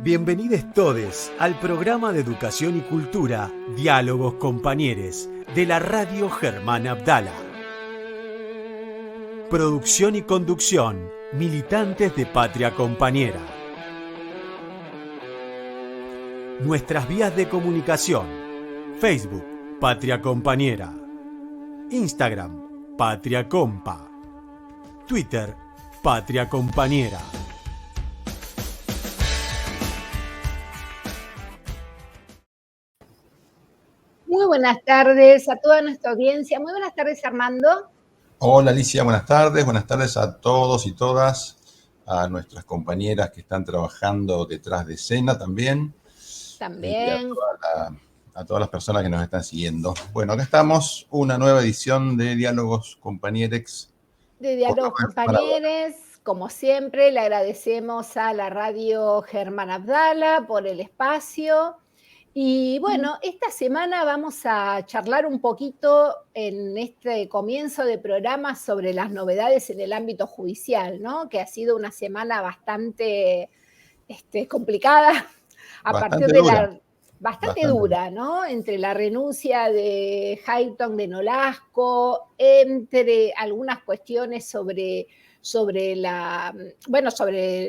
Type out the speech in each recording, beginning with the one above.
Bienvenidos todes al programa de educación y cultura Diálogos Compañeres de la Radio Germán Abdala. Producción y conducción, militantes de Patria Compañera. Nuestras vías de comunicación: Facebook, Patria Compañera; Instagram, Patria Compa; Twitter, Patria Compañera. Muy buenas tardes a toda nuestra audiencia. Muy buenas tardes, Armando. Hola, Alicia, buenas tardes a todos y todas, a nuestras compañeras que están trabajando detrás de escena también. También. Y a todas las personas que nos están siguiendo. Bueno, acá estamos, una nueva edición de Diálogos Compañerex. De Diálogos Compañeres, como siempre, le agradecemos a la Radio Germán Abdala por el espacio. Y bueno, esta semana vamos a charlar un poquito en este comienzo de programa sobre las novedades en el ámbito judicial, ¿no? Que ha sido una semana bastante complicada, bastante dura, ¿no? Entre la renuncia de Hayton de Nolasco, entre algunas cuestiones sobre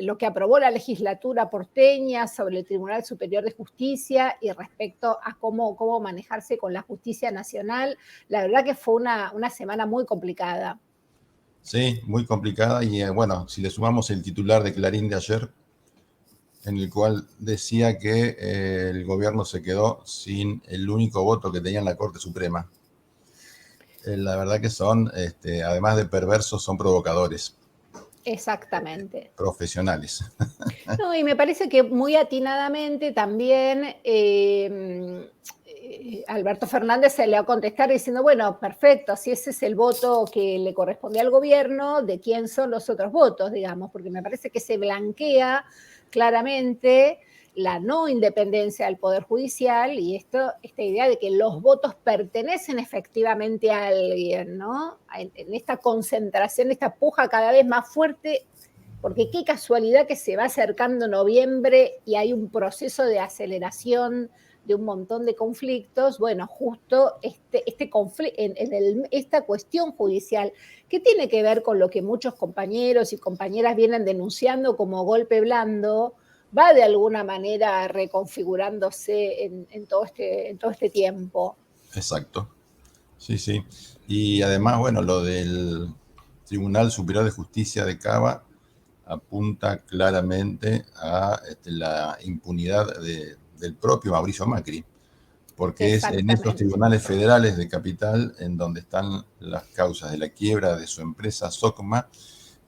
lo que aprobó la legislatura porteña, sobre el Tribunal Superior de Justicia y respecto a cómo manejarse con la justicia nacional. La verdad que fue una semana muy complicada. Sí, muy complicada y bueno, si le sumamos el titular de Clarín de ayer, en el cual decía que el gobierno se quedó sin el único voto que tenía en la Corte Suprema. La verdad que son, además de perversos, son provocadores. Exactamente. Profesionales. No, y me parece que muy atinadamente también Alberto Fernández se le va a contestar diciendo, bueno, perfecto, si ese es el voto que le corresponde al gobierno, ¿de quién son los otros votos, digamos? Porque me parece que se blanquea claramente la no independencia del Poder Judicial y esta idea de que los votos pertenecen efectivamente a alguien, ¿no? En esta concentración, esta puja cada vez más fuerte, porque qué casualidad que se va acercando noviembre y hay un proceso de aceleración de un montón de conflictos. Bueno, justo esta cuestión judicial, que tiene que ver con lo que muchos compañeros y compañeras vienen denunciando como golpe blando, va de alguna manera reconfigurándose en todo este tiempo. Exacto. Sí, sí. Y además, bueno, lo del Tribunal Superior de Justicia de Cava apunta claramente a la impunidad del propio Mauricio Macri, porque es en esos tribunales federales de capital en donde están las causas de la quiebra de su empresa SOCMA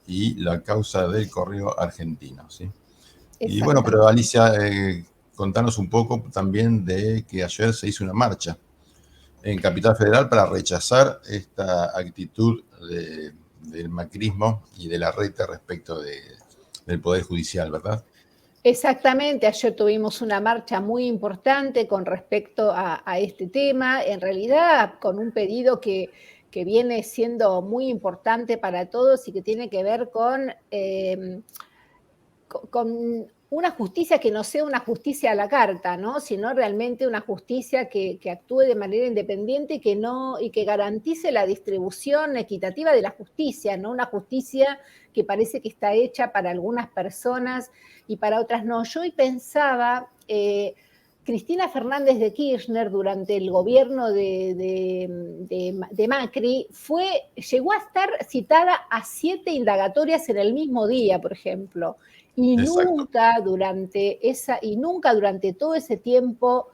y la causa del Correo Argentino, ¿sí? Y bueno, pero Alicia, contanos un poco también de que ayer se hizo una marcha en Capital Federal para rechazar esta actitud del macrismo y de la reta respecto del Poder Judicial, ¿verdad? Exactamente, ayer tuvimos una marcha muy importante con respecto a este tema, en realidad con un pedido que viene siendo muy importante para todos y que tiene que ver con una justicia que no sea una justicia a la carta, ¿no? Sino realmente una justicia que actúe de manera independiente y que garantice la distribución equitativa de la justicia, ¿no? Una justicia que parece que está hecha para algunas personas y para otras no. Yo hoy pensaba, Cristina Fernández de Kirchner, durante el gobierno de Macri, llegó a estar citada a 7 indagatorias en el mismo día, por ejemplo. Y nunca durante todo ese tiempo,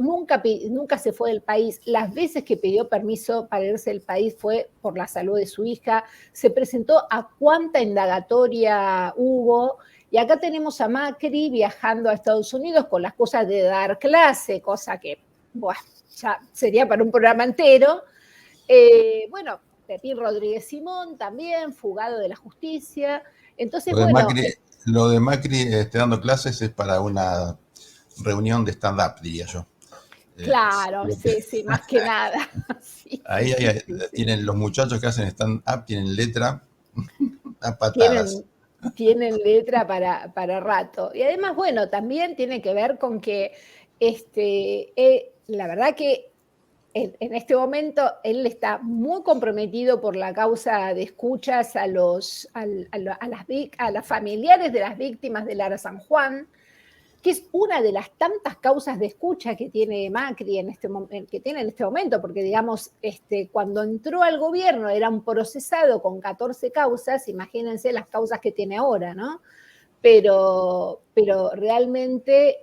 nunca se fue del país. Las veces que pidió permiso para irse del país fue por la salud de su hija. Se presentó a cuánta indagatoria hubo. Y acá tenemos a Macri viajando a Estados Unidos con las cosas de dar clase, cosa que, bueno, ya sería para un programa entero. Bueno, Pepín Rodríguez Simón también, fugado de la justicia. Entonces, lo de Macri dando clases es para una reunión de stand-up, diría yo. Claro, sí, más que nada. Sí, tienen los muchachos que hacen stand-up, tienen letra a patadas. tienen letra para rato. Y además, bueno, también tiene que ver con que la verdad que en este momento él está muy comprometido por la causa de escuchas a los familiares de las víctimas del Ara San Juan, que es una de las tantas causas de escucha que tiene Macri que tiene en este momento, porque digamos, cuando entró al gobierno era un procesado con 14 causas, imagínense las causas que tiene ahora, ¿no? Pero realmente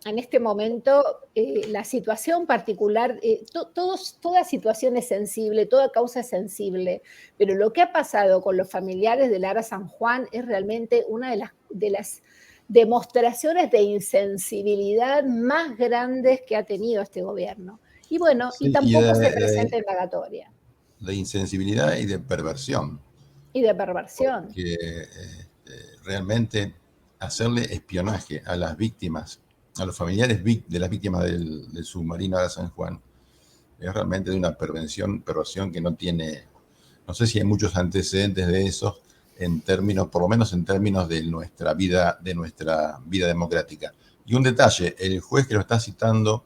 en este momento la situación particular, toda situación es sensible, toda causa es sensible, pero lo que ha pasado con los familiares de Lara San Juan es realmente una de las demostraciones de insensibilidad más grandes que ha tenido este gobierno. Y bueno, Sí, y tampoco se presenta indagatoria. De insensibilidad y de perversión. Y de perversión. Porque realmente hacerle espionaje a las víctimas, a los familiares de las víctimas del submarino de San Juan, es realmente de una perversión que no tiene, no sé si hay muchos antecedentes de eso en términos, por lo menos en términos de nuestra vida democrática. Y un detalle, el juez que lo está citando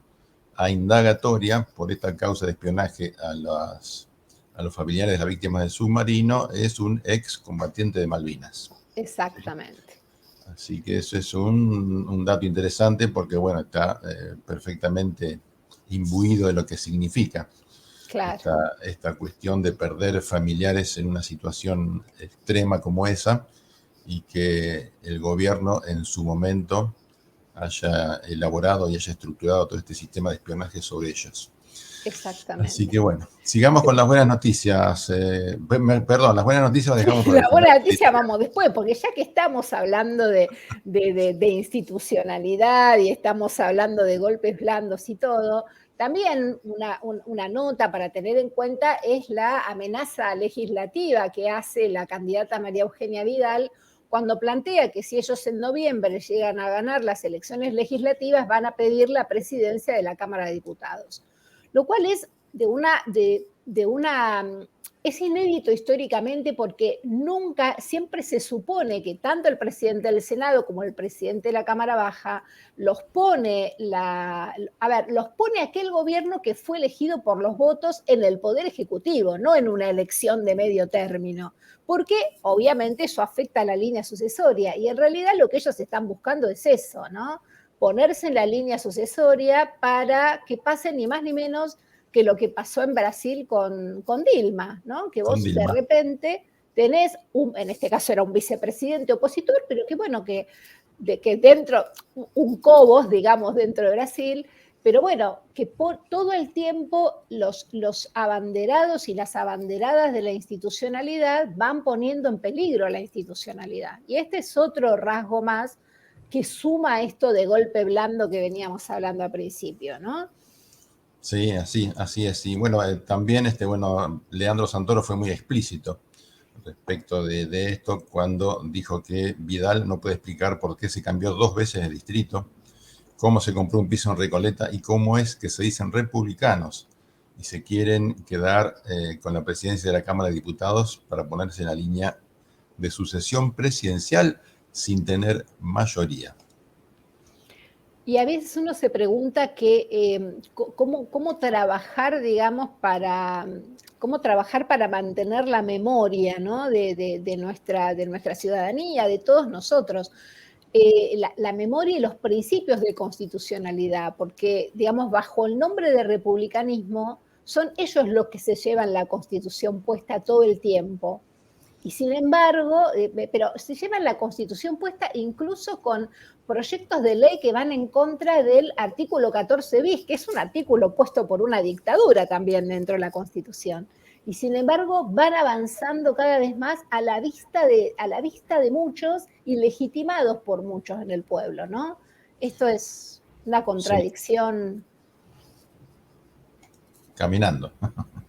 a indagatoria por esta causa de espionaje a los familiares de las víctimas del submarino es un ex combatiente de Malvinas. Exactamente. Así que eso es un dato interesante porque, bueno, está perfectamente imbuido de lo que significa. Claro. Esta cuestión de perder familiares en una situación extrema como esa y que el gobierno en su momento haya elaborado y haya estructurado todo este sistema de espionaje sobre ellos. Exactamente. Así que bueno, sigamos con las buenas noticias. Perdón, las buenas noticias las dejamos para la buena noticia vamos después, porque ya que estamos hablando de institucionalidad y estamos hablando de golpes blandos y todo, también una nota para tener en cuenta es la amenaza legislativa que hace la candidata María Eugenia Vidal cuando plantea que si ellos en noviembre llegan a ganar las elecciones legislativas van a pedir la presidencia de la Cámara de Diputados. Lo cual es es inédito históricamente porque siempre se supone que tanto el presidente del Senado como el presidente de la Cámara Baja los pone aquel gobierno que fue elegido por los votos en el Poder Ejecutivo, no en una elección de medio término, porque obviamente eso afecta a la línea sucesoria y en realidad lo que ellos están buscando es eso, ¿no? Ponerse en la línea sucesoria para que pase ni más ni menos que lo que pasó en Brasil con Dilma, ¿no? Que vos de repente tenés, en este caso era un vicepresidente opositor, pero que bueno, que dentro, un Cobos, digamos, dentro de Brasil, pero bueno, que por todo el tiempo los abanderados y las abanderadas de la institucionalidad van poniendo en peligro la institucionalidad. Y este es otro rasgo más que suma esto de golpe blando que veníamos hablando al principio, ¿no? Sí, así es. Y bueno, también Leandro Santoro fue muy explícito respecto de esto cuando dijo que Vidal no puede explicar por qué se cambió 2 veces de distrito, cómo se compró un piso en Recoleta y cómo es que se dicen republicanos y se quieren quedar con la presidencia de la Cámara de Diputados para ponerse en la línea de sucesión presidencial sin tener mayoría. Y a veces uno se pregunta cómo trabajar, digamos, cómo trabajar para mantener la memoria, ¿no? de nuestra ciudadanía, de todos nosotros. La memoria y los principios de constitucionalidad, porque, digamos, bajo el nombre de republicanismo, son ellos los que se llevan la Constitución puesta todo el tiempo. Y sin embargo, pero se llevan la Constitución puesta incluso con proyectos de ley que van en contra del artículo 14 bis, que es un artículo puesto por una dictadura también dentro de la Constitución. Y sin embargo, van avanzando cada vez más a la vista de muchos y legitimados por muchos en el pueblo, ¿no? Esto es una contradicción. Sí. Caminando.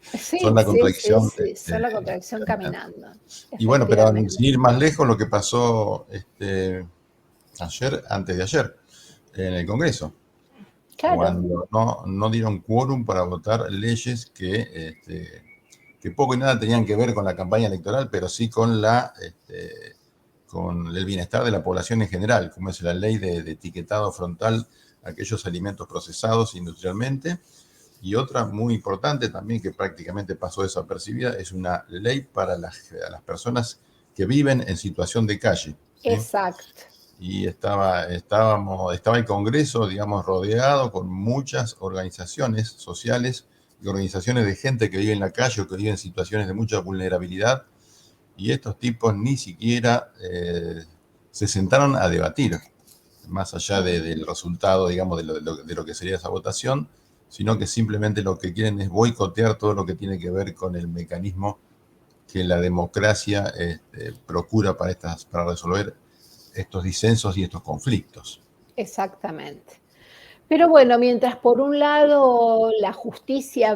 Sí, son la contradicción. Sí, son la contradicción caminando. Y bueno, pero sin ir más lejos, lo que pasó antes de ayer, en el Congreso. Claro. Cuando no dieron quórum para votar leyes que que poco y nada tenían que ver con la campaña electoral, pero sí con con el bienestar de la población en general, como es la ley de etiquetado frontal a aquellos alimentos procesados industrialmente. Y otra muy importante también, que prácticamente pasó desapercibida, es una ley para las personas que viven en situación de calle, ¿sí? Exacto. Y estaba el Congreso, digamos, rodeado con muchas organizaciones sociales y organizaciones de gente que vive en la calle o que vive en situaciones de mucha vulnerabilidad, y estos tipos ni siquiera se sentaron a debatir, más allá del resultado, digamos, de lo que sería esa votación, sino que simplemente lo que quieren es boicotear todo lo que tiene que ver con el mecanismo que la democracia procura para resolver estos disensos y estos conflictos. Exactamente. Pero bueno, mientras por un lado la justicia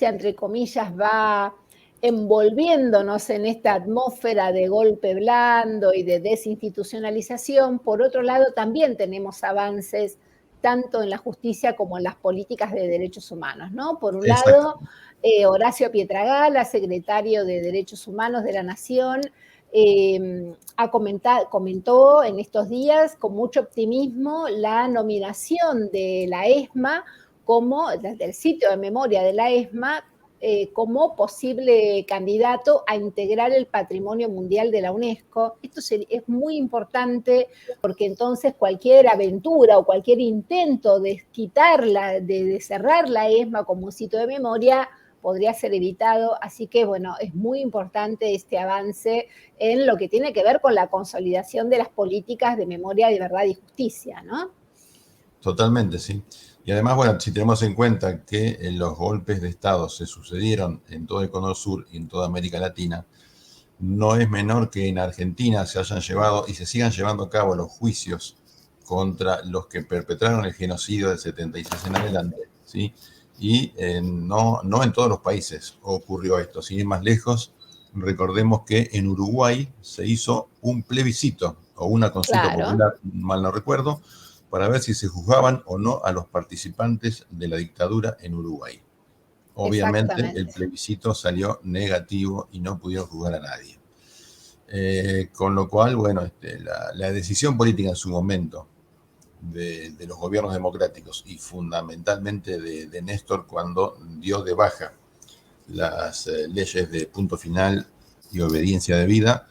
entre comillas, va envolviéndonos en esta atmósfera de golpe blando y de desinstitucionalización, por otro lado también tenemos avances tanto en la justicia como en las políticas de derechos humanos, ¿no? Por un lado, Horacio Pietragala, secretario de Derechos Humanos de la Nación, comentó en estos días con mucho optimismo la nominación de la ESMA del sitio de memoria de la ESMA como posible candidato a integrar el patrimonio mundial de la UNESCO. Esto es muy importante porque entonces cualquier aventura o cualquier intento de de cerrar la ESMA como un sitio de memoria podría ser evitado. Así que, bueno, es muy importante este avance en lo que tiene que ver con la consolidación de las políticas de memoria, de verdad y justicia, ¿no? Totalmente, sí. Y además, bueno, si tenemos en cuenta que los golpes de Estado se sucedieron en todo el Cono Sur y en toda América Latina, no es menor que en Argentina se hayan llevado y se sigan llevando a cabo los juicios contra los que perpetraron el genocidio del 76 en adelante, ¿sí? Y no en todos los países ocurrió esto. Sin ir más lejos, recordemos que en Uruguay se hizo un plebiscito o una consulta popular, mal no recuerdo, para ver si se juzgaban o no a los participantes de la dictadura en Uruguay. Obviamente el plebiscito salió negativo y no pudieron juzgar a nadie. Con lo cual, bueno, la decisión política en su momento de los gobiernos democráticos y fundamentalmente de Néstor cuando dio de baja las leyes de punto final y obediencia debida,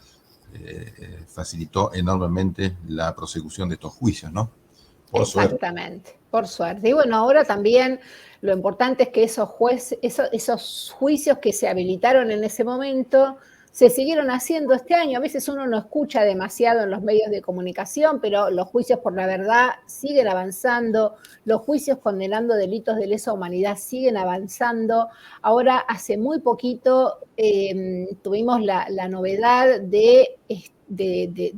facilitó enormemente la prosecución de estos juicios, ¿no? Por suerte. Y bueno, ahora también lo importante es que esos juicios que se habilitaron en ese momento se siguieron haciendo este año. A veces uno no escucha demasiado en los medios de comunicación, pero los juicios por la verdad siguen avanzando, los juicios condenando delitos de lesa humanidad siguen avanzando. Ahora, hace muy poquito tuvimos la novedad del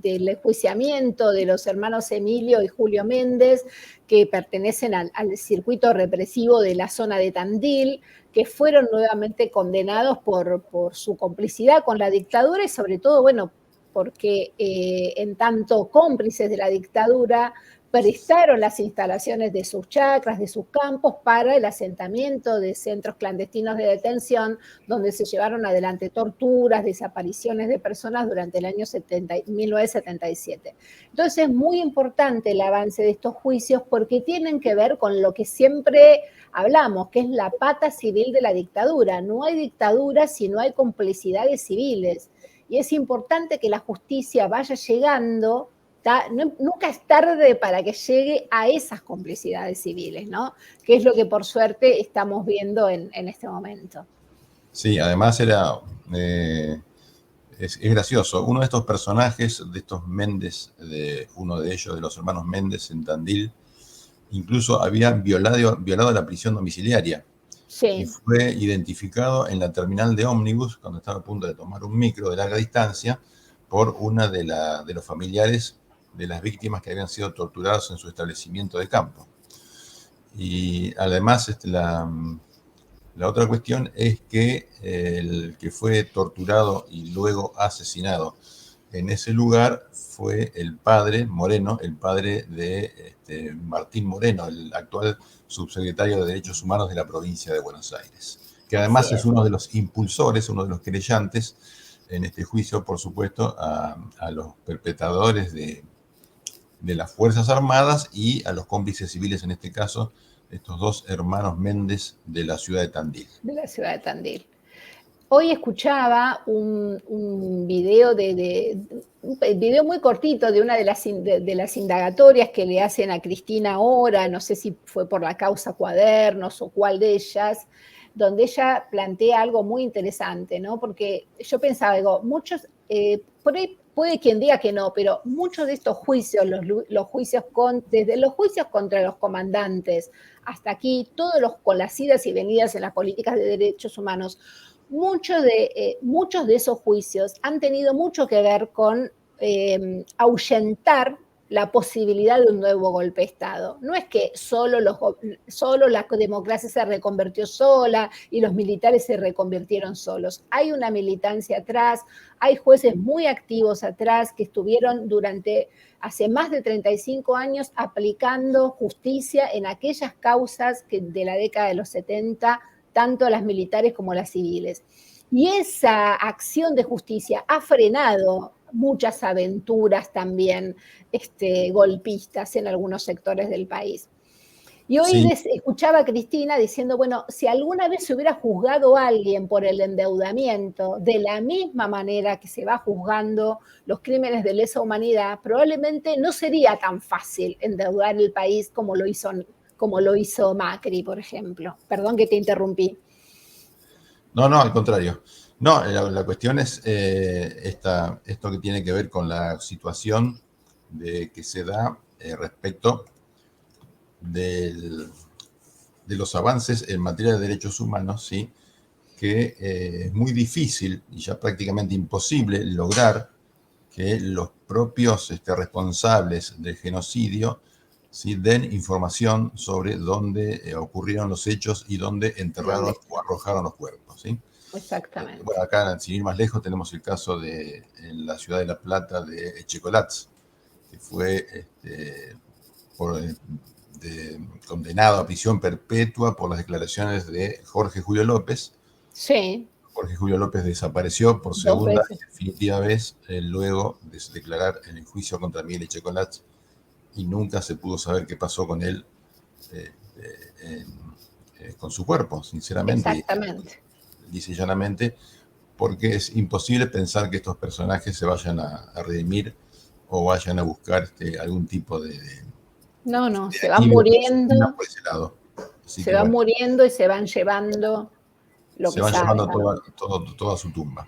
enjuiciamiento de los hermanos Emilio y Julio Méndez, que pertenecen al circuito represivo de la zona de Tandil, que fueron nuevamente condenados por su complicidad con la dictadura y sobre todo, bueno, porque en tanto cómplices de la dictadura prestaron las instalaciones de sus chacras, de sus campos, para el asentamiento de centros clandestinos de detención, donde se llevaron adelante torturas, desapariciones de personas durante el año 1977. Entonces es muy importante el avance de estos juicios porque tienen que ver con lo que siempre hablamos, que es la pata civil de la dictadura. No hay dictadura si no hay complicidades civiles. Y es importante que la justicia vaya llegando. Nunca es tarde para que llegue a esas complicidades civiles, ¿no? Que es lo que por suerte estamos viendo en este momento. Sí, además es gracioso. Uno de estos personajes, de estos Méndez, uno de ellos, de los hermanos Méndez en Tandil, incluso había violado la prisión domiciliaria. Sí. Y fue identificado en la terminal de ómnibus, cuando estaba a punto de tomar un micro de larga distancia, por una de los familiares de las víctimas que habían sido torturados en su establecimiento de campo. Y además, la otra cuestión es que el que fue torturado y luego asesinado en ese lugar fue el padre Moreno, el padre de Martín Moreno, el actual subsecretario de Derechos Humanos de la provincia de Buenos Aires, que además es uno de los impulsores, uno de los querellantes en este juicio, por supuesto, a los perpetradores de las Fuerzas Armadas y a los cómplices civiles, en este caso, estos dos hermanos Méndez de la ciudad de Tandil. De la ciudad de Tandil. Hoy escuchaba un video, un video muy cortito de una de las indagatorias que le hacen a Cristina ahora, no sé si fue por la causa Cuadernos o cuál de ellas, donde ella plantea algo muy interesante, ¿no? Porque yo pensaba, digo, muchos, por ahí puede quien diga que no, pero muchos de estos juicios, los juicios desde los juicios contra los comandantes hasta aquí, todos con las idas y venidas en las políticas de derechos humanos, muchos de esos juicios han tenido mucho que ver con ahuyentar la posibilidad de un nuevo golpe de Estado. No es que solo la democracia se reconvirtió sola y los militares se reconvirtieron solos. Hay una militancia atrás, hay jueces muy activos atrás que estuvieron hace más de 35 años aplicando justicia en aquellas causas de la década de los 70, tanto las militares como las civiles. Y esa acción de justicia ha frenado muchas aventuras también golpistas en algunos sectores del país. Y hoy escuchaba a Cristina diciendo, bueno, si alguna vez se hubiera juzgado a alguien por el endeudamiento, de la misma manera que se va juzgando los crímenes de lesa humanidad, probablemente no sería tan fácil endeudar el país como lo hizo Macri, por ejemplo. Perdón que te interrumpí. No, al contrario. No, la cuestión es esto que tiene que ver con la situación que se da respecto de los avances en materia de derechos humanos, ¿sí? Que es muy difícil y ya prácticamente imposible lograr que los propios responsables del genocidio, ¿sí?, den información sobre dónde ocurrieron los hechos y dónde enterraron o arrojaron los cuerpos, ¿sí? Exactamente. Bueno, acá, sin ir más lejos, tenemos el caso en la ciudad de La Plata de Echecolatz, que fue condenado a prisión perpetua por las declaraciones de Jorge Julio López. Sí. Jorge Julio López desapareció por segunda y definitiva vez luego de declarar en el juicio contra Miguel Echecolatz, y nunca se pudo saber qué pasó con él, con su cuerpo, sinceramente. Exactamente. Dice llanamente, porque es imposible pensar que estos personajes se vayan a redimir o vayan a buscar algún tipo de se van muriendo. Por ese lado. Se van muriendo y se van llevando lo que van saben. llevando toda su tumba.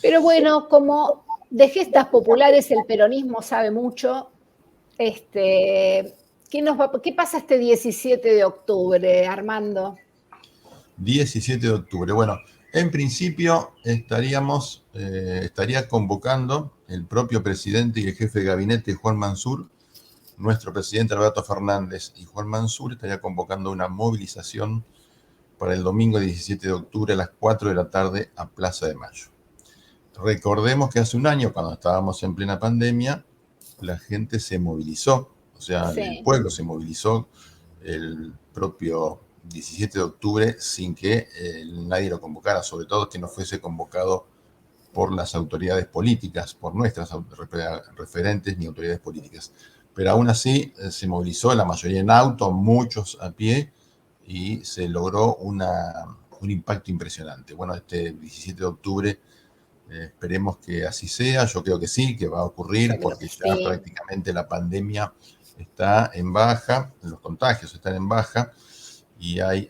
Pero bueno, como de gestas populares el peronismo sabe mucho, ¿qué pasa este 17 de octubre, Armando? 17 de octubre. Bueno, en principio estaría convocando el propio presidente y el jefe de gabinete, Juan Mansur, nuestro presidente Alberto Fernández y Juan Mansur estaría convocando una movilización para el domingo 17 de octubre a las 4 de la tarde a Plaza de Mayo. Recordemos que hace un año, cuando estábamos en plena pandemia, la gente se movilizó, o sea, el pueblo se movilizó el propio 17 de octubre sin que nadie lo convocara, sobre todo que no fuese convocado por las autoridades políticas, por nuestras referentes ni autoridades políticas. Pero aún así se movilizó la mayoría en auto, muchos a pie, y se logró un impacto impresionante. Bueno, este 17 de octubre esperemos que así sea, yo creo que sí, que va a ocurrir, porque ya prácticamente la pandemia está en baja, los contagios están en baja, y hay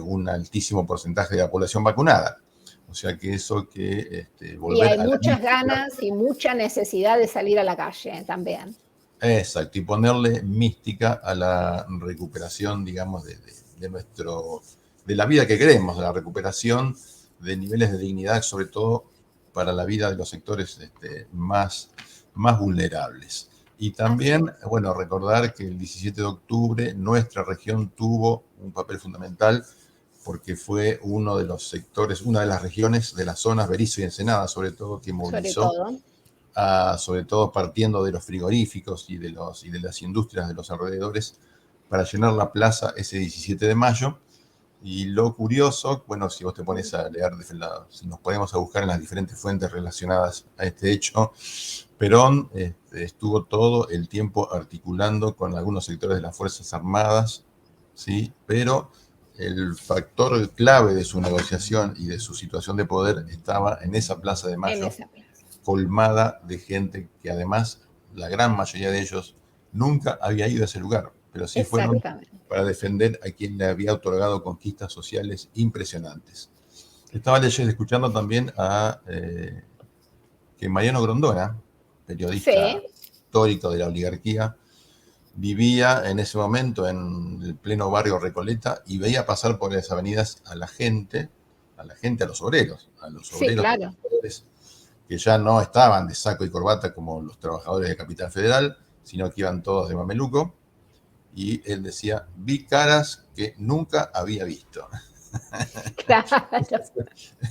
un altísimo porcentaje de la población vacunada. O sea que eso que volver y hay muchas ganas y mucha necesidad de salir a la calle también. Exacto, y ponerle mística a la recuperación, digamos, de la vida que queremos, de la recuperación de niveles de dignidad, sobre todo para la vida de los sectores más vulnerables. Y también, bueno, recordar que el 17 de octubre nuestra región tuvo un papel fundamental porque fue uno de los sectores, una de las regiones de las zonas Berisso y Ensenada, sobre todo, que movilizó, sobre todo partiendo de los frigoríficos y de las industrias de los alrededores, para llenar la plaza ese 17 de mayo. Y lo curioso, bueno, si vos te pones a leer, si nos ponemos a buscar en las diferentes fuentes relacionadas a este hecho, Perón estuvo todo el tiempo articulando con algunos sectores de las Fuerzas Armadas, ¿sí? Pero el factor clave de su negociación y de su situación de poder estaba en esa Plaza de Mayo, colmada de gente que además, la gran mayoría de ellos, nunca había ido a ese lugar, pero sí fueron para defender a quien le había otorgado conquistas sociales impresionantes. Estaba escuchando también a que Mariano Grondona, periodista histórico de la oligarquía, vivía en ese momento en el pleno barrio Recoleta y veía pasar por las avenidas a la gente, a los obreros, claro, que ya no estaban de saco y corbata como los trabajadores de Capital Federal, sino que iban todos de mameluco. Y él decía, vi caras que nunca había visto. Claro.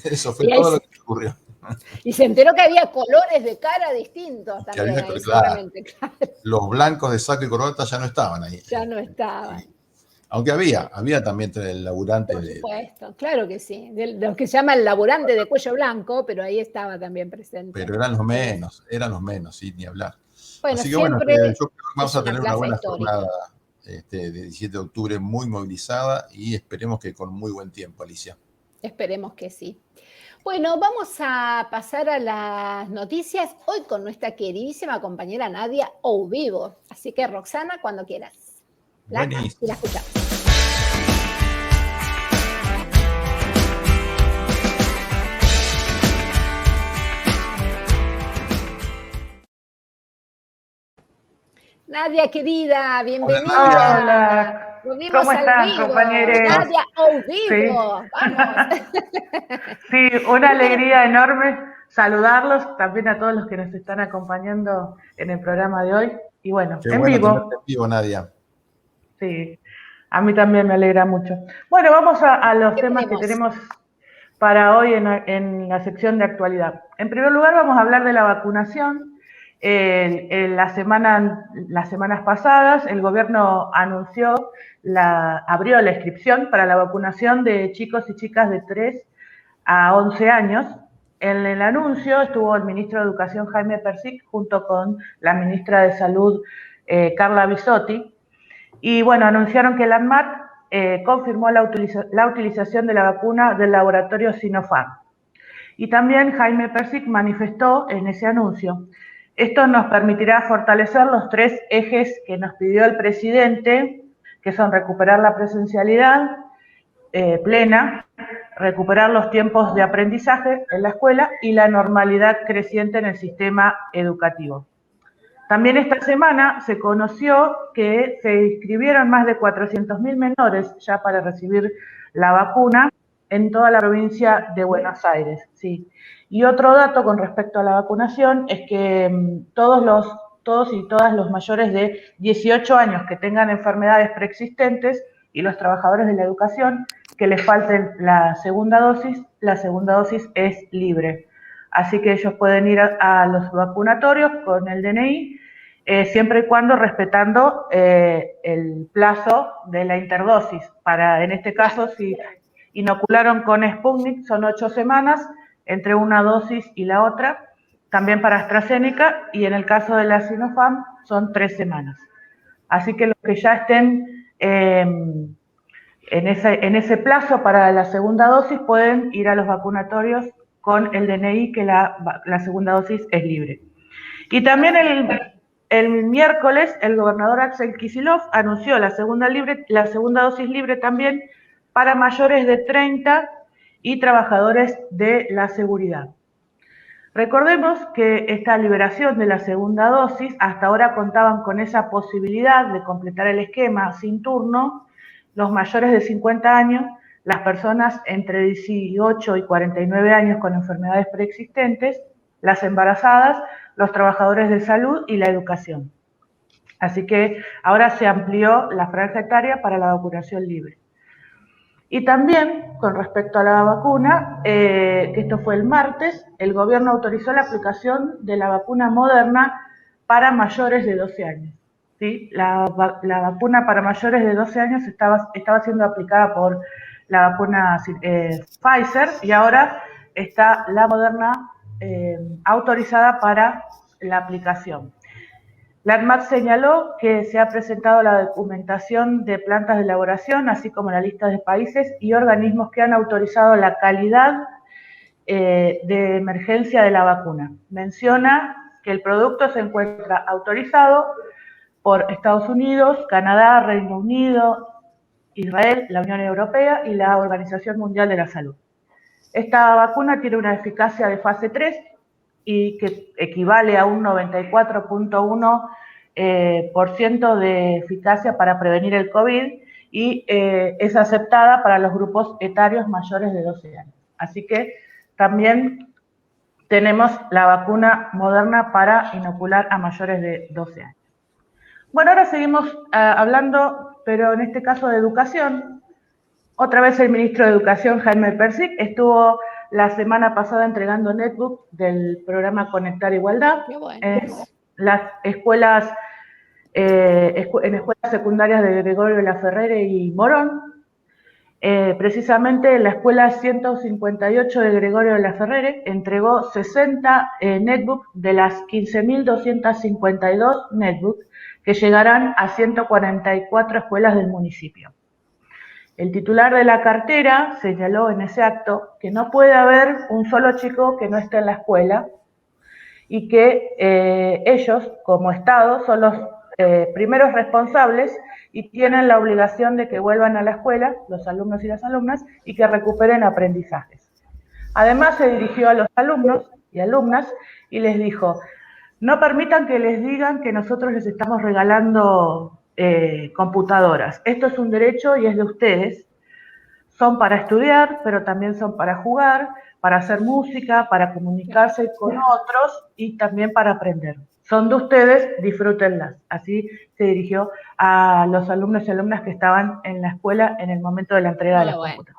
Eso fue todo lo que ocurrió. Y se enteró que había colores de cara distintos también. Claro. Los blancos de saco y corbata ya no estaban ahí. Ya no estaban. Aunque había también el laburante. Por supuesto, claro que sí. De los que se llama el laburante de cuello blanco, pero ahí estaba también presente. Pero eran los menos, sí, ni hablar. Bueno, así que yo creo que vamos a tener una buena jornada de 17 de octubre muy movilizada y esperemos que con muy buen tiempo, Alicia. Esperemos que sí. Bueno, vamos a pasar a las noticias hoy con nuestra queridísima compañera Nadia Ouvivo. Así que, Roxana, cuando quieras. La escuchamos. Nadia, querida, bienvenida. Hola. ¿Cómo están, compañeros? Nadia Ouvivo, sí. Vamos. Sí, una alegría enorme saludarlos, también a todos los que nos están acompañando en el programa de hoy. Y bueno, en vivo, Nadia. Sí, a mí también me alegra mucho. Bueno, vamos a los temas que tenemos para hoy en la sección de actualidad. En primer lugar, vamos a hablar de la vacunación. Las semanas pasadas, el gobierno abrió la inscripción para la vacunación de chicos y chicas de 3 a 11 años. En el anuncio estuvo el ministro de Educación, Jaime Persic, junto con la ministra de Salud, Carla Bisotti. Y bueno, anunciaron que la ANMAT confirmó la utilización de la vacuna del laboratorio Sinopharm. Y también Jaime Persic manifestó en ese anuncio: esto nos permitirá fortalecer los 3 ejes que nos pidió el presidente, que son recuperar la presencialidad plena, recuperar los tiempos de aprendizaje en la escuela y la normalidad creciente en el sistema educativo. También esta semana se conoció que se inscribieron más de 400.000 menores ya para recibir la vacuna en toda la provincia de Buenos Aires. Sí. Y otro dato con respecto a la vacunación es que todos y todas los mayores de 18 años que tengan enfermedades preexistentes y los trabajadores de la educación que les falten la segunda dosis es libre. Así que ellos pueden ir a los vacunatorios con el DNI, siempre y cuando respetando el plazo de la interdosis. En este caso, si inocularon con Sputnik, son 8 semanas entre una dosis y la otra, también para AstraZeneca, y en el caso de la Sinopharm son 3 semanas. Así que los que ya estén en ese plazo para la segunda dosis pueden ir a los vacunatorios con el DNI, que la segunda dosis es libre. Y también el miércoles el gobernador Axel Kicillof anunció la segunda dosis libre también para mayores de 30 y trabajadores de la seguridad. Recordemos que esta liberación de la segunda dosis, hasta ahora contaban con esa posibilidad de completar el esquema sin turno los mayores de 50 años, las personas entre 18 y 49 años con enfermedades preexistentes, las embarazadas, los trabajadores de salud y la educación. Así que ahora se amplió la franja etaria para la vacunación libre. Y también, con respecto a la vacuna, que esto fue el martes, el gobierno autorizó la aplicación de la vacuna Moderna para mayores de 12 años. ¿sí? La vacuna para mayores de 12 años estaba siendo aplicada por la vacuna Pfizer y ahora está la Moderna autorizada para la aplicación. La ANMAT señaló que se ha presentado la documentación de plantas de elaboración, así como la lista de países y organismos que han autorizado la calidad de emergencia de la vacuna. Menciona que el producto se encuentra autorizado por Estados Unidos, Canadá, Reino Unido, Israel, la Unión Europea y la Organización Mundial de la Salud. Esta vacuna tiene una eficacia de fase 3 y que equivale a un 94.1% de eficacia para prevenir el COVID y es aceptada para los grupos etarios mayores de 12 años. Así que también tenemos la vacuna Moderna para inocular a mayores de 12 años. Bueno, ahora seguimos hablando, pero en este caso de educación. Otra vez el ministro de Educación, Jaime Persic, estuvo la semana pasada entregando netbook del programa Conectar Igualdad en las escuelas, en escuelas secundarias de Gregorio Laferrere y Morón. Precisamente la escuela 158 de Gregorio Laferrere entregó 60 netbooks de las 15.252 netbooks que llegarán a 144 escuelas del municipio. El titular de la cartera señaló en ese acto que no puede haber un solo chico que no esté en la escuela y que ellos, como Estado, son los primeros responsables y tienen la obligación de que vuelvan a la escuela, los alumnos y las alumnas, y que recuperen aprendizajes. Además, se dirigió a los alumnos y alumnas y les dijo: no permitan que les digan que nosotros les estamos regalando computadoras. Esto es un derecho y es de ustedes. Son para estudiar, pero también son para jugar, para hacer música, para comunicarse con otros y también para aprender. Son de ustedes, disfrútenlas. Así se dirigió a los alumnos y alumnas que estaban en la escuela en el momento de la entrega de las computadoras.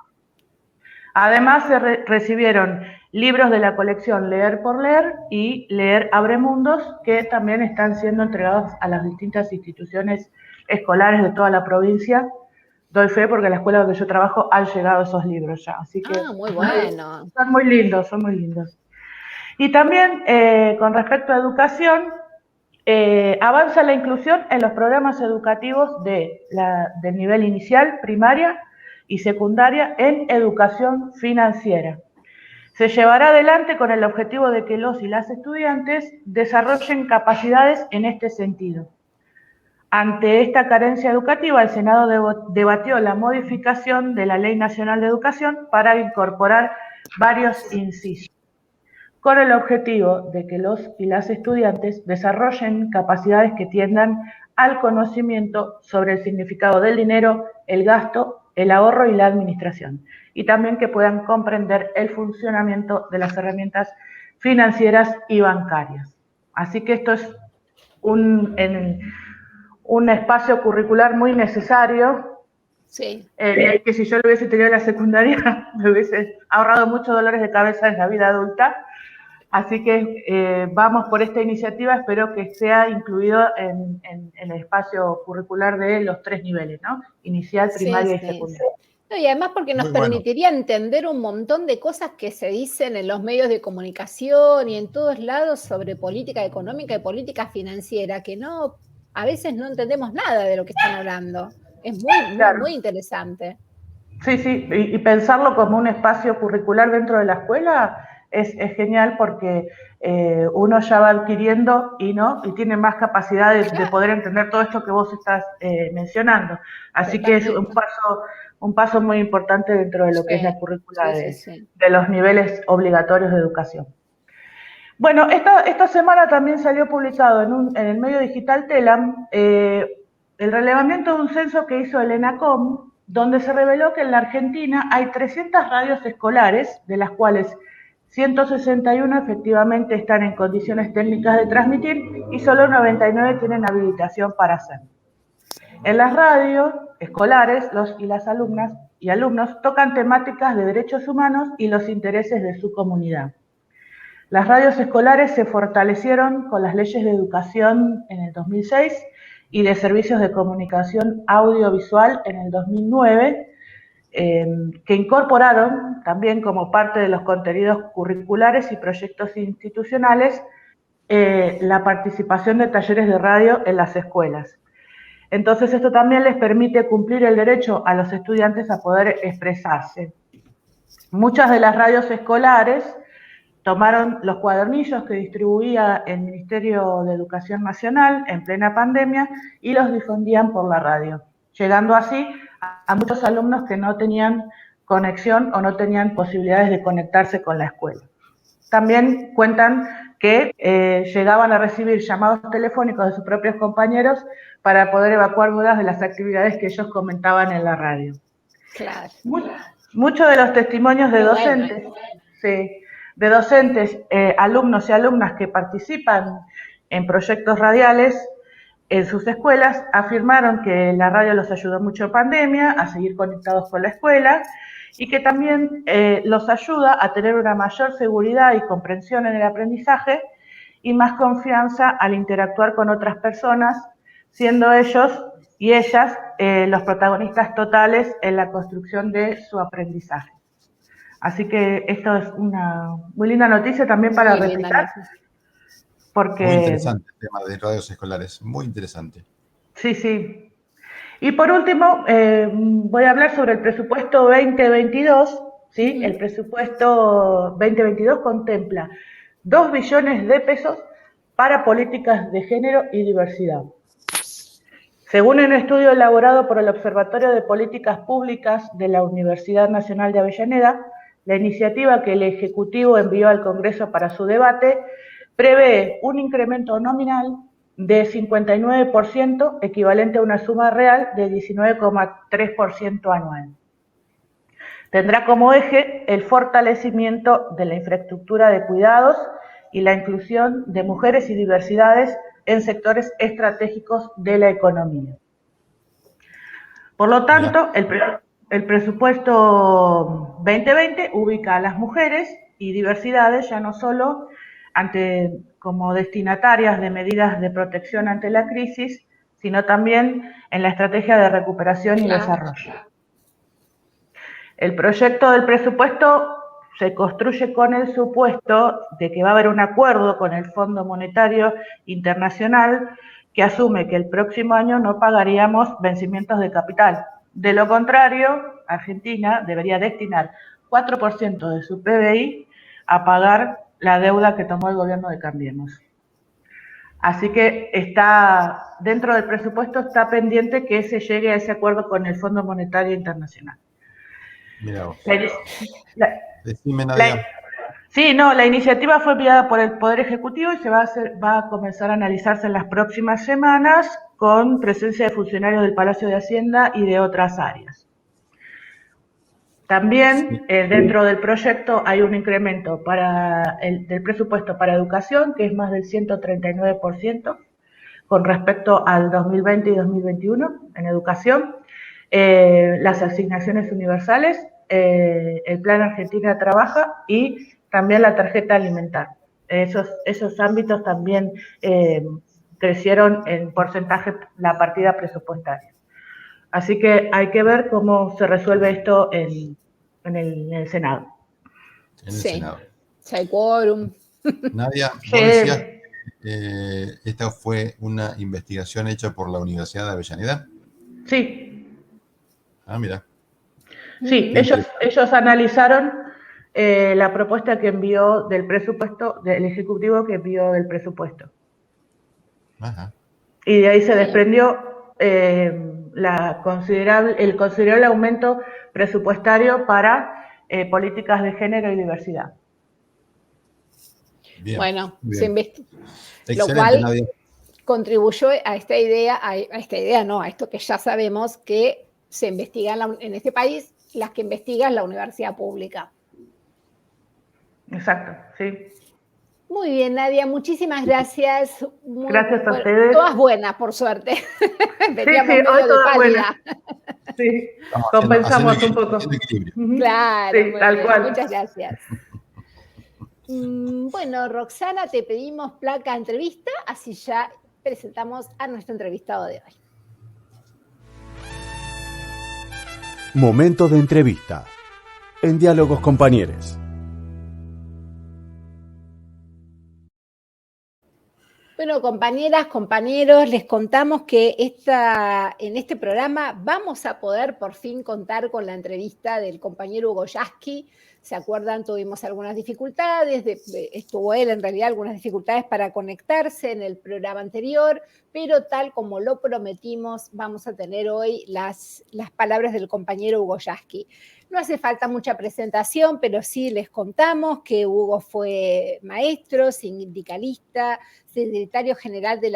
Además, se recibieron libros de la colección Leer por Leer y Leer Abre Mundos, que también están siendo entregados a las distintas instituciones escolares de toda la provincia. Doy fe porque a la escuela donde yo trabajo han llegado esos libros ya. Así que muy bueno. Son muy lindos, son muy lindos. Y también, con respecto a educación, avanza la inclusión en los programas educativos del nivel inicial, primaria y secundaria en educación financiera. Se llevará adelante con el objetivo de que los y las estudiantes desarrollen capacidades en este sentido. Ante esta carencia educativa, el Senado debatió la modificación de la Ley Nacional de Educación para incorporar varios incisos, con el objetivo de que los y las estudiantes desarrollen capacidades que tiendan al conocimiento sobre el significado del dinero, el gasto, el ahorro y la administración, y también que puedan comprender el funcionamiento de las herramientas financieras y bancarias. Así que esto es un espacio curricular muy necesario, que si yo lo hubiese tenido en la secundaria me hubiese ahorrado muchos dolores de cabeza en la vida adulta. Así que vamos por esta iniciativa, espero que sea incluido en el espacio curricular de los 3 niveles, ¿no? Inicial, primaria y secundaria. No, y además porque nos permitiría entender un montón de cosas que se dicen en los medios de comunicación y en todos lados sobre política económica y política financiera, que no, a veces no entendemos nada de lo que están hablando. Es muy interesante. Sí, y pensarlo como un espacio curricular dentro de la escuela es genial porque uno ya va adquiriendo y tiene más capacidad de poder entender todo esto que vos estás mencionando. Así que es un paso muy importante dentro de lo que es la currícula de los niveles obligatorios de educación. Bueno, esta semana también salió publicado en el medio digital Telam el relevamiento de un censo que hizo el ENACOM, donde se reveló que en la Argentina hay 300 radios escolares, de las cuales 161 efectivamente están en condiciones técnicas de transmitir y solo 99 tienen habilitación para hacerlo. En las radios escolares, los y las alumnas y alumnos tocan temáticas de derechos humanos y los intereses de su comunidad. Las radios escolares se fortalecieron con las leyes de educación en el 2006 y de Servicios de Comunicación Audiovisual en el 2009, que incorporaron también como parte de los contenidos curriculares y proyectos institucionales la participación de talleres de radio en las escuelas. Entonces esto también les permite cumplir el derecho a los estudiantes a poder expresarse. Muchas de las radios escolares tomaron los cuadernillos que distribuía el Ministerio de Educación Nacional en plena pandemia y los difundían por la radio, llegando así a muchos alumnos que no tenían conexión o no tenían posibilidades de conectarse con la escuela. También cuentan que llegaban a recibir llamados telefónicos de sus propios compañeros para poder evacuar dudas de las actividades que ellos comentaban en la radio. Claro. Muchos de los testimonios de docentes, alumnos y alumnas que participan en proyectos radiales en sus escuelas afirmaron que la radio los ayudó mucho en pandemia a seguir conectados con la escuela y que también los ayuda a tener una mayor seguridad y comprensión en el aprendizaje y más confianza al interactuar con otras personas, siendo ellos y ellas los protagonistas totales en la construcción de su aprendizaje. Así que esto es una muy linda noticia también para replicar. Porque, muy interesante el tema de radios escolares, muy interesante. Sí, sí. Y por último, voy a hablar sobre el presupuesto 2022. ¿Sí? El presupuesto 2022 contempla 2 billones de pesos para políticas de género y diversidad. Según un estudio elaborado por el Observatorio de Políticas Públicas de la Universidad Nacional de Avellaneda, la iniciativa que el Ejecutivo envió al Congreso para su debate prevé un incremento nominal de 59%, equivalente a una suma real de 19,3% anual. Tendrá como eje el fortalecimiento de la infraestructura de cuidados y la inclusión de mujeres y diversidades en sectores estratégicos de la economía. Por lo tanto, el presupuesto 2020 ubica a las mujeres y diversidades ya no solo como destinatarias de medidas de protección ante la crisis, sino también en la estrategia de recuperación y desarrollo. El proyecto del presupuesto se construye con el supuesto de que va a haber un acuerdo con el Fondo Monetario Internacional que asume que el próximo año no pagaríamos vencimientos de capital. De lo contrario, Argentina debería destinar 4% de su PBI a pagar la deuda que tomó el gobierno de Cambiemos. Así que está dentro del presupuesto, está pendiente que se llegue a ese acuerdo con el Fondo Monetario Internacional. Mirá vos. Decime, Nadia. La iniciativa fue enviada por el Poder Ejecutivo y se va a comenzar a analizarse en las próximas semanas con presencia de funcionarios del Palacio de Hacienda y de otras áreas. También dentro del proyecto hay un incremento del presupuesto para educación, que es más del 139% con respecto al 2020 y 2021 en educación. Las asignaciones universales, el Plan Argentina Trabaja y también la tarjeta alimentar. Esos ámbitos también crecieron en porcentaje la partida presupuestaria. Así que hay que ver cómo se resuelve esto en el Senado. En el Senado. Si hay quórum. Nadia, vos decías esta fue una investigación hecha por la Universidad de Avellaneda. Sí. Ah, mira. Sí, ellos analizaron la propuesta que envió del presupuesto, del Ejecutivo que envió del presupuesto. Ajá. Y de ahí se desprendió el considerable aumento presupuestario para políticas de género y diversidad. Bien, bueno, bien. Se investiga. Lo cual Nadia. Contribuyó a esta idea, a esto que ya sabemos que se investiga en este país, las que investigan la universidad pública. Exacto, sí. Muy bien, Nadia, muchísimas gracias. Gracias a ustedes. Todas buenas, por suerte. Veníamos medio de pálida. Sí, compensamos un poco. Claro, sí, tal cual. Muchas gracias. Bueno, Roxana, te pedimos placa entrevista, así ya presentamos a nuestro entrevistado de hoy. Momento de entrevista en Diálogos Compañeros. Bueno, compañeras, compañeros, les contamos que en este programa vamos a poder por fin contar con la entrevista del compañero Hugo Yasky. ¿Se acuerdan? Tuvimos algunas dificultades, estuvo él en realidad algunas dificultades para conectarse en el programa anterior, pero tal como lo prometimos, vamos a tener hoy las palabras del compañero Hugo Yasky. No hace falta mucha presentación, pero sí les contamos que Hugo fue maestro, sindicalista, secretario general de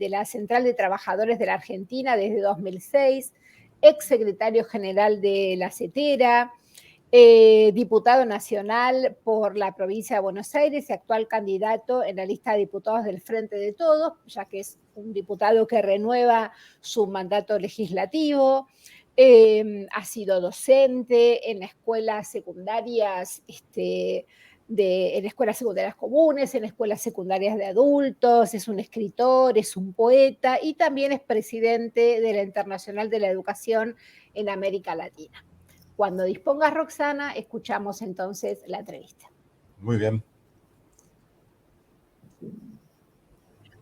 la Central de Trabajadores de la Argentina desde 2006, exsecretario general de la CETERA, diputado nacional por la provincia de Buenos Aires y actual candidato en la lista de diputados del Frente de Todos, ya que es un diputado que renueva su mandato legislativo. Ha sido docente en escuelas secundarias, en escuelas secundarias comunes, en escuelas secundarias de adultos, es un escritor, es un poeta y también es presidente de la Internacional de la Educación en América Latina. Cuando dispongas, Roxana, escuchamos entonces la entrevista. Muy bien.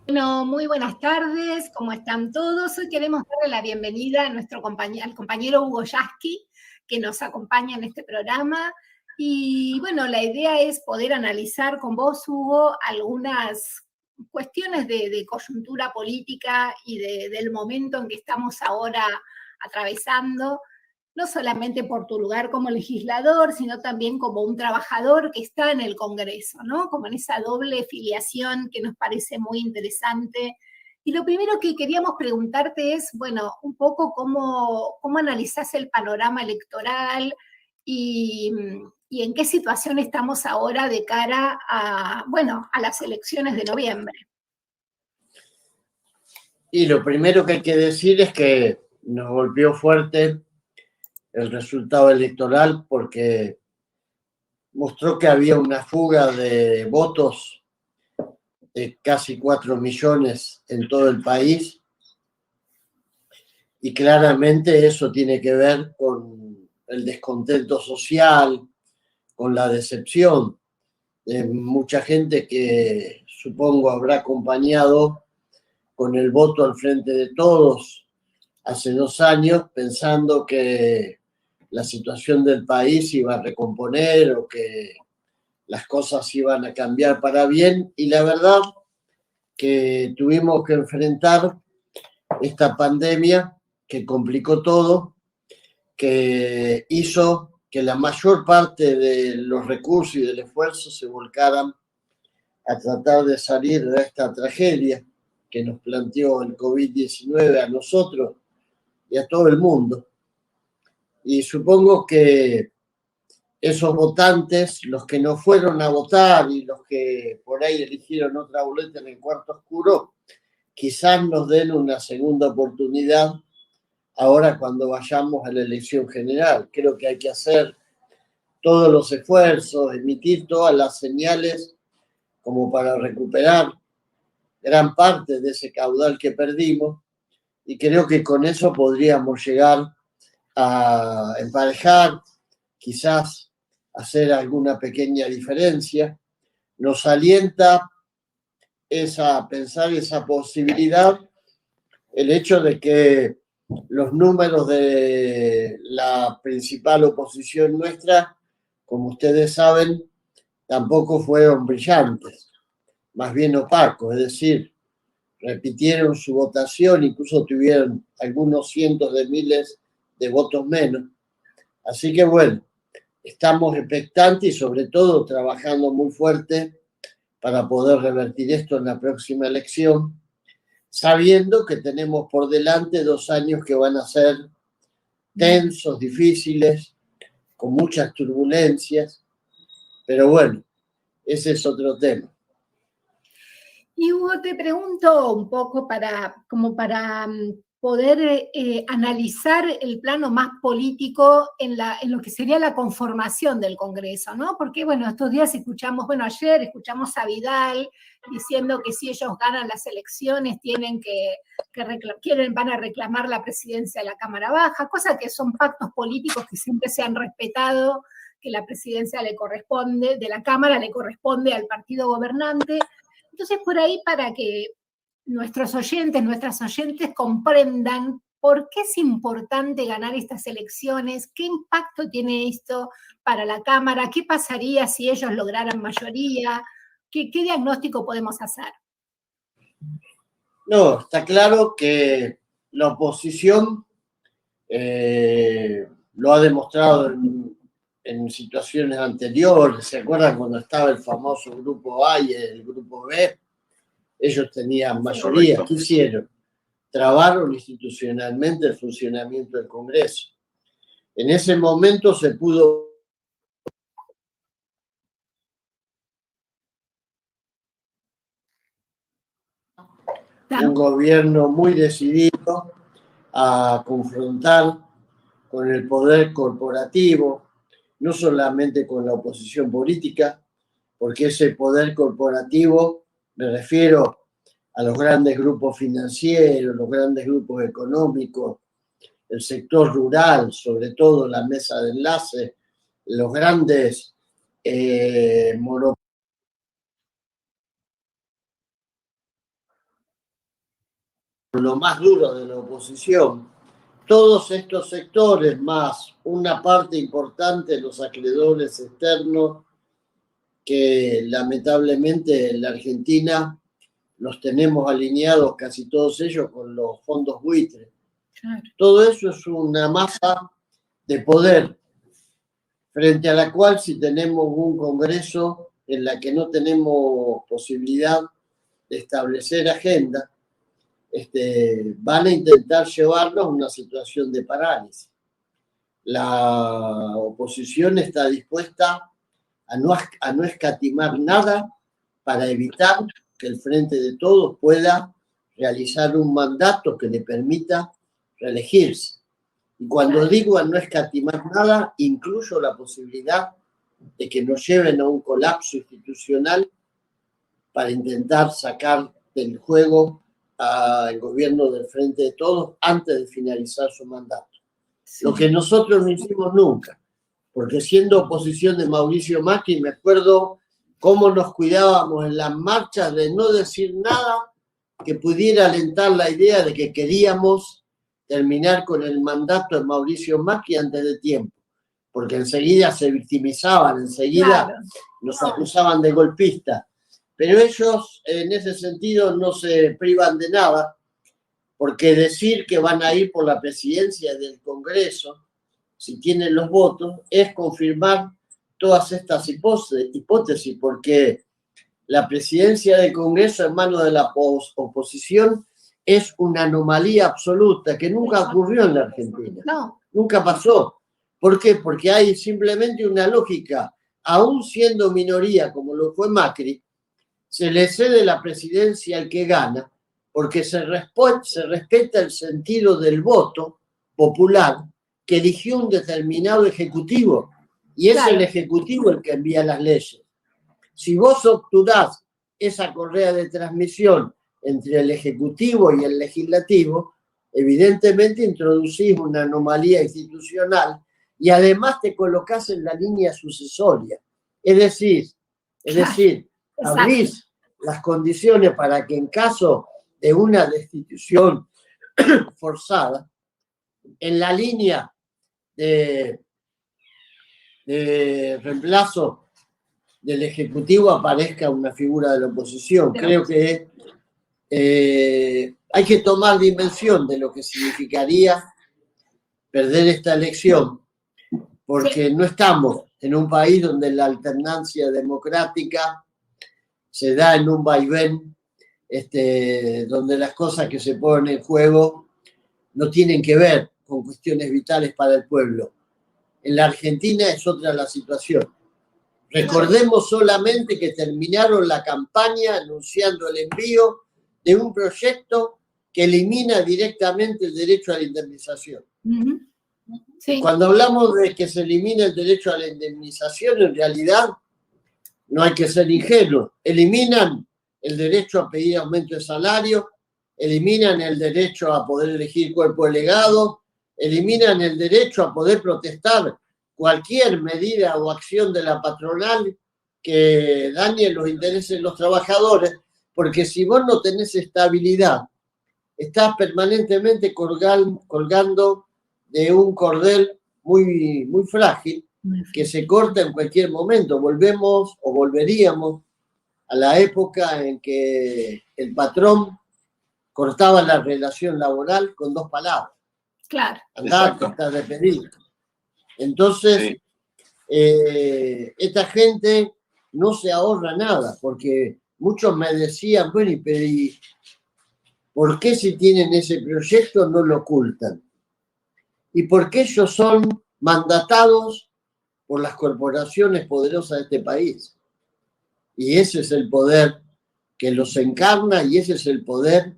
Bueno, muy buenas tardes, ¿cómo están todos? Hoy queremos darle la bienvenida a al compañero Hugo Yasky, que nos acompaña en este programa. Y bueno, la idea es poder analizar con vos, Hugo, algunas cuestiones de coyuntura política y del momento en que estamos ahora atravesando, no solamente por tu lugar como legislador, sino también como un trabajador que está en el Congreso, ¿no? Como en esa doble filiación que nos parece muy interesante. Y lo primero que queríamos preguntarte es, bueno, un poco cómo analizás el panorama electoral y en qué situación estamos ahora de cara a las elecciones de noviembre. Y lo primero que hay que decir es que nos golpeó fuerte el resultado electoral porque mostró que había una fuga de votos de casi 4 millones en todo el país y claramente eso tiene que ver con el descontento social, con la decepción de mucha gente que supongo habrá acompañado con el voto al Frente de Todos hace 2 años pensando que la situación del país iba a recomponer o que las cosas iban a cambiar para bien y la verdad que tuvimos que enfrentar esta pandemia que complicó todo, que hizo que la mayor parte de los recursos y del esfuerzo se volcaran a tratar de salir de esta tragedia que nos planteó el COVID-19 a nosotros y a todo el mundo. Y supongo que esos votantes, los que no fueron a votar y los que por ahí eligieron otra boleta en el cuarto oscuro, quizás nos den una segunda oportunidad ahora cuando vayamos a la elección general. Creo que hay que hacer todos los esfuerzos, emitir todas las señales como para recuperar gran parte de ese caudal que perdimos y creo que con eso podríamos llegar a emparejar, quizás hacer alguna pequeña diferencia. Nos alienta pensar esa posibilidad, el hecho de que los números de la principal oposición nuestra, como ustedes saben, tampoco fueron brillantes, más bien opacos, es decir, repitieron su votación, incluso tuvieron algunos cientos de miles de votos menos. Así que bueno, estamos expectantes y sobre todo trabajando muy fuerte para poder revertir esto en la próxima elección, sabiendo que tenemos por delante 2 años que van a ser tensos, difíciles, con muchas turbulencias, pero bueno, ese es otro tema. Y Hugo, te pregunto un poco para poder analizar el plano más político en lo que sería la conformación del Congreso, ¿no? Porque, bueno, estos días escuchamos, bueno, ayer escuchamos a Vidal diciendo que si ellos ganan las elecciones van a reclamar la presidencia de la Cámara Baja, cosa que son pactos políticos que siempre se han respetado, que la presidencia le corresponde, de la Cámara le corresponde al partido gobernante. Entonces, por ahí, para que nuestras oyentes comprendan por qué es importante ganar estas elecciones, qué impacto tiene esto para la Cámara, qué pasaría si ellos lograran mayoría, qué diagnóstico podemos hacer. No, está claro que la oposición lo ha demostrado en situaciones anteriores. ¿Se acuerdan cuando estaba el famoso grupo A y el grupo B? Ellos tenían mayoría. ¿Qué hicieron? Trabaron institucionalmente el funcionamiento del Congreso. En ese momento se pudo un gobierno muy decidido a confrontar con el poder corporativo, no solamente con la oposición política, porque ese poder corporativo, me refiero a los grandes grupos financieros, los grandes grupos económicos, el sector rural, sobre todo la mesa de enlace, los grandes monopolios. Lo más duro de la oposición, todos estos sectores, más una parte importante de los acreedores externos, que lamentablemente en la Argentina los tenemos alineados casi todos ellos con los fondos buitres. Claro. Todo eso es una masa de poder frente a la cual, si tenemos un Congreso en la que no tenemos posibilidad de establecer agenda, van a intentar llevarnos a una situación de parálisis. La oposición está dispuesta a no escatimar nada para evitar que el Frente de Todos pueda realizar un mandato que le permita reelegirse. Y cuando digo a no escatimar nada, incluyo la posibilidad de que nos lleven a un colapso institucional para intentar sacar del juego al gobierno del Frente de Todos antes de finalizar su mandato. Sí. Lo que nosotros no hicimos nunca, porque siendo oposición de Mauricio Macri, me acuerdo cómo nos cuidábamos en las marchas de no decir nada que pudiera alentar la idea de que queríamos terminar con el mandato de Mauricio Macri antes de tiempo, porque enseguida se victimizaban, enseguida claro. Nos acusaban de golpistas. Pero ellos en ese sentido no se privan de nada, porque decir que van a ir por la presidencia del Congreso, si tienen los votos, es confirmar todas estas hipótesis, porque la presidencia del Congreso en manos de la oposición es una anomalía absoluta que nunca ocurrió en la Argentina. No. Nunca pasó. ¿Por qué? Porque hay simplemente una lógica, aún siendo minoría como lo fue Macri, se le cede la presidencia al que gana, porque se respeta el sentido del voto popular que eligió un determinado ejecutivo, y es claro. El ejecutivo el que envía las leyes. Si vos obturás esa correa de transmisión entre el ejecutivo y el legislativo, evidentemente introducís una anomalía institucional y además te colocás en la línea sucesoria. Es decir, abrís las condiciones para que en caso de una destitución forzada, en la línea de reemplazo del Ejecutivo aparezca una figura de la oposición. Creo que hay que tomar dimensión de lo que significaría perder esta elección, porque no estamos en un país donde la alternancia democrática se da en un vaivén, donde las cosas que se ponen en juego no tienen que ver con cuestiones vitales para el pueblo. En la Argentina es otra la situación. Recordemos solamente que terminaron la campaña anunciando el envío de un proyecto que elimina directamente el derecho a la indemnización. Sí. Cuando hablamos de que se elimina el derecho a la indemnización, en realidad no hay que ser ingenuo. Eliminan el derecho a pedir aumento de salario, eliminan el derecho a poder elegir cuerpo delegado, eliminan el derecho a poder protestar cualquier medida o acción de la patronal que dañe los intereses de los trabajadores, porque si vos no tenés estabilidad, estás permanentemente colgando de un cordel muy, muy frágil que se corta en cualquier momento. Volvemos o volveríamos a la época en que el patrón cortaba la relación laboral con 2 palabras. Claro. Andate, estás despedido. Entonces, Sí. Esta gente no se ahorra nada, porque muchos me decían, bueno, pero ¿y por qué si tienen ese proyecto no lo ocultan? ¿Y por qué ellos son mandatados por las corporaciones poderosas de este país? Y ese es el poder que los encarna y ese es el poder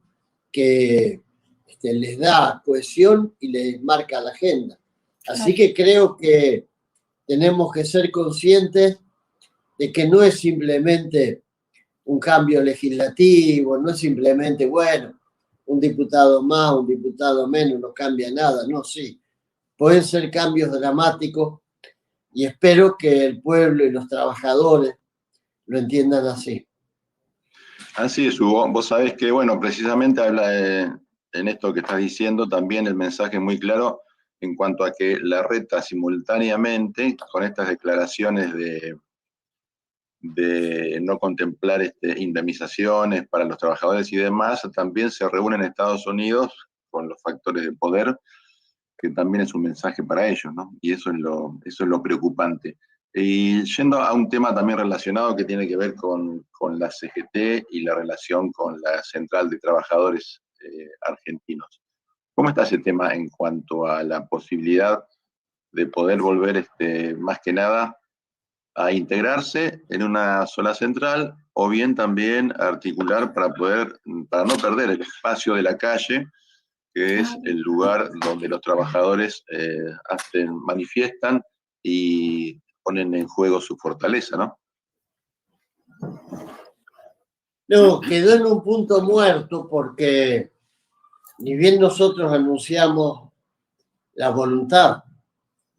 que les da cohesión y les marca la agenda. Así que creo que tenemos que ser conscientes de que no es simplemente un cambio legislativo, no es simplemente, bueno, un diputado más, un diputado menos, no cambia nada, no, sí. Pueden ser cambios dramáticos y espero que el pueblo y los trabajadores lo entiendan así. Así es, Hugo. Vos sabés que, bueno, precisamente habla en esto que estás diciendo también el mensaje muy claro en cuanto a que la reta simultáneamente con estas declaraciones de no contemplar indemnizaciones para los trabajadores y demás, también se reúnen en Estados Unidos con los factores de poder, que también es un mensaje para ellos, ¿no? Y eso es lo preocupante. Y yendo a un tema también relacionado que tiene que ver con la CGT y la relación con la Central de Trabajadores Argentinos. ¿Cómo está ese tema en cuanto a la posibilidad de poder volver, más que nada, a integrarse en una sola central o bien también a articular para no perder el espacio de la calle, que es el lugar donde los trabajadores manifiestan y ponen en juego su fortaleza, ¿no? No, quedó en un punto muerto porque ni bien nosotros anunciamos la voluntad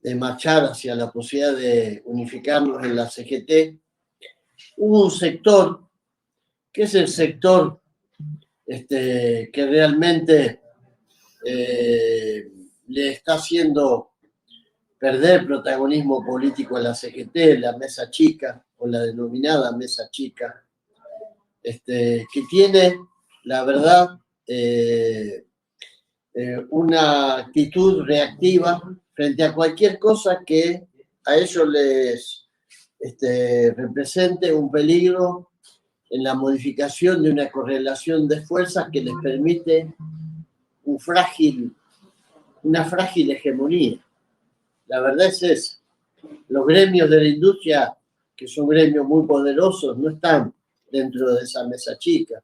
de marchar hacia la posibilidad de unificarnos en la CGT, hubo un sector, que es el sector que realmente le está haciendo perder protagonismo político a la CGT, la mesa chica, o la denominada mesa chica, que tiene, la verdad, una actitud reactiva frente a cualquier cosa que a ellos les represente un peligro en la modificación de una correlación de fuerzas que les permite una frágil hegemonía. La verdad es esa. Los gremios de la industria, que son gremios muy poderosos, no están dentro de esa mesa chica.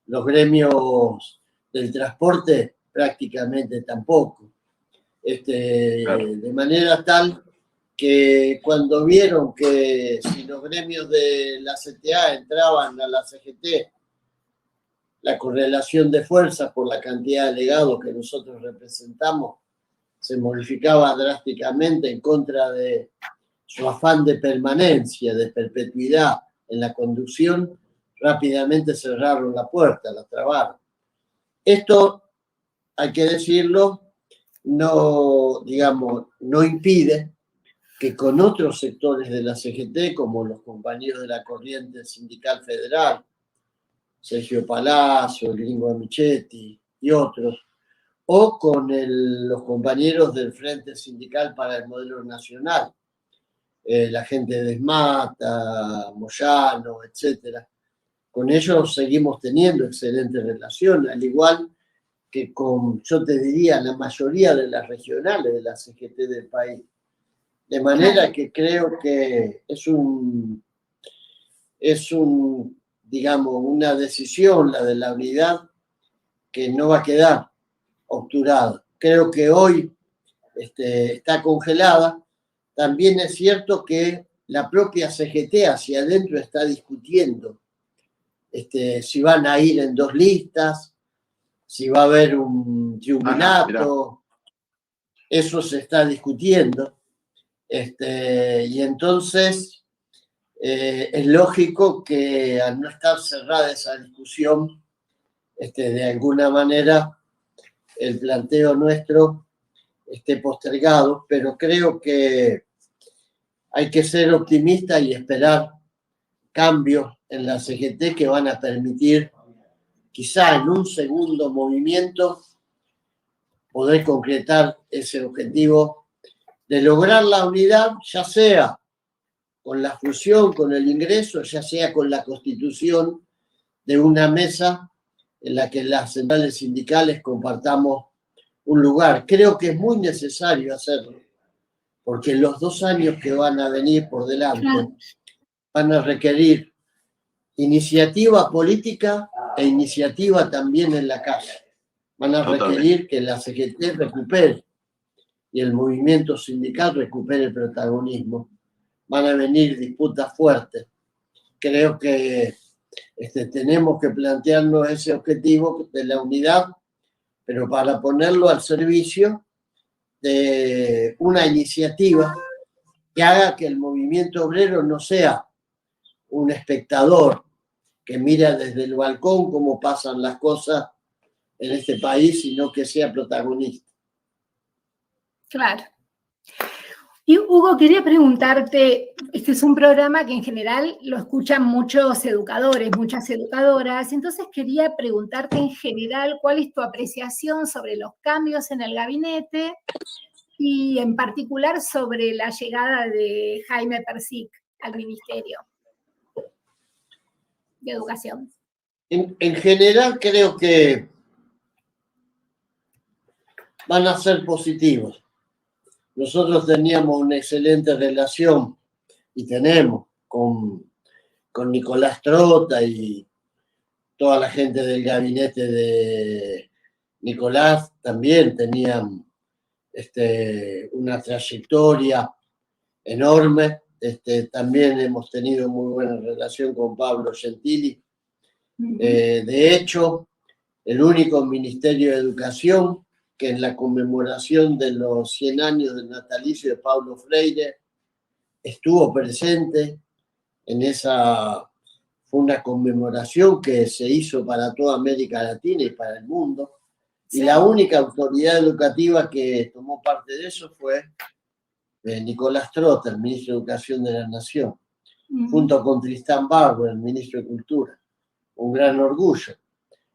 Los gremios del transporte prácticamente tampoco. Claro. De manera tal que cuando vieron que si los gremios de la CTA entraban a la CGT, la correlación de fuerzas por la cantidad de delegados que nosotros representamos se modificaba drásticamente en contra de su afán de permanencia, de perpetuidad en la conducción, rápidamente cerraron la puerta, la trabaron. Esto, hay que decirlo, no impide que con otros sectores de la CGT, como los compañeros de la Corriente Sindical Federal, Sergio Palazzo, el Gringo Amichetti y otros, o con los compañeros del Frente Sindical para el Modelo Nacional, la gente de Esmata, Moyano, etc. Con ellos seguimos teniendo excelente relación, al igual que con, yo te diría, la mayoría de las regionales de la CGT del país. De manera que creo que es digamos, una decisión, la de la unidad, que no va a quedar obturada. Creo que hoy está congelada. También es cierto que la propia CGT hacia adentro está discutiendo si van a ir en 2 listas, si va a haber un triunvirato. Eso se está discutiendo. Y entonces es lógico que al no estar cerrada esa discusión, de alguna manera el planteo nuestro esté postergado, pero creo que hay que ser optimista y esperar cambios en la CGT que van a permitir, quizá en un segundo movimiento, poder concretar ese objetivo de lograr la unidad, ya sea con la fusión, con el ingreso, ya sea con la constitución de una mesa en la que las centrales sindicales compartamos un lugar. Creo que es muy necesario hacerlo, porque los 2 años que van a venir por delante van a requerir iniciativa política e iniciativa también en la calle. Van a requerir que la CGT recupere y el movimiento sindical recupere el protagonismo. Van a venir disputas fuertes. Creo que tenemos que plantearnos ese objetivo de la unidad, pero para ponerlo al servicio de una iniciativa que haga que el movimiento obrero no sea un espectador que mira desde el balcón cómo pasan las cosas en este país, sino que sea protagonista. Claro. Y Hugo, quería preguntarte, este es un programa que en general lo escuchan muchos educadores, muchas educadoras, entonces quería preguntarte en general cuál es tu apreciación sobre los cambios en el gabinete y en particular sobre la llegada de Jaime Persic al Ministerio de Educación. En general creo que van a ser positivos. Nosotros teníamos una excelente relación y tenemos con Nicolás Trota y toda la gente del gabinete de Nicolás también tenían una trayectoria enorme. También hemos tenido muy buena relación con Pablo Gentili. De hecho, el único Ministerio de Educación que en la conmemoración de los 100 años del natalicio de Paulo Freire estuvo presente en esa. Fue una conmemoración que se hizo para toda América Latina y para el mundo. Sí. Y la única autoridad educativa que tomó parte de eso fue Nicolás Trota, el ministro de Educación de la Nación, junto con Tristán Barber, el ministro de Cultura. Un gran orgullo.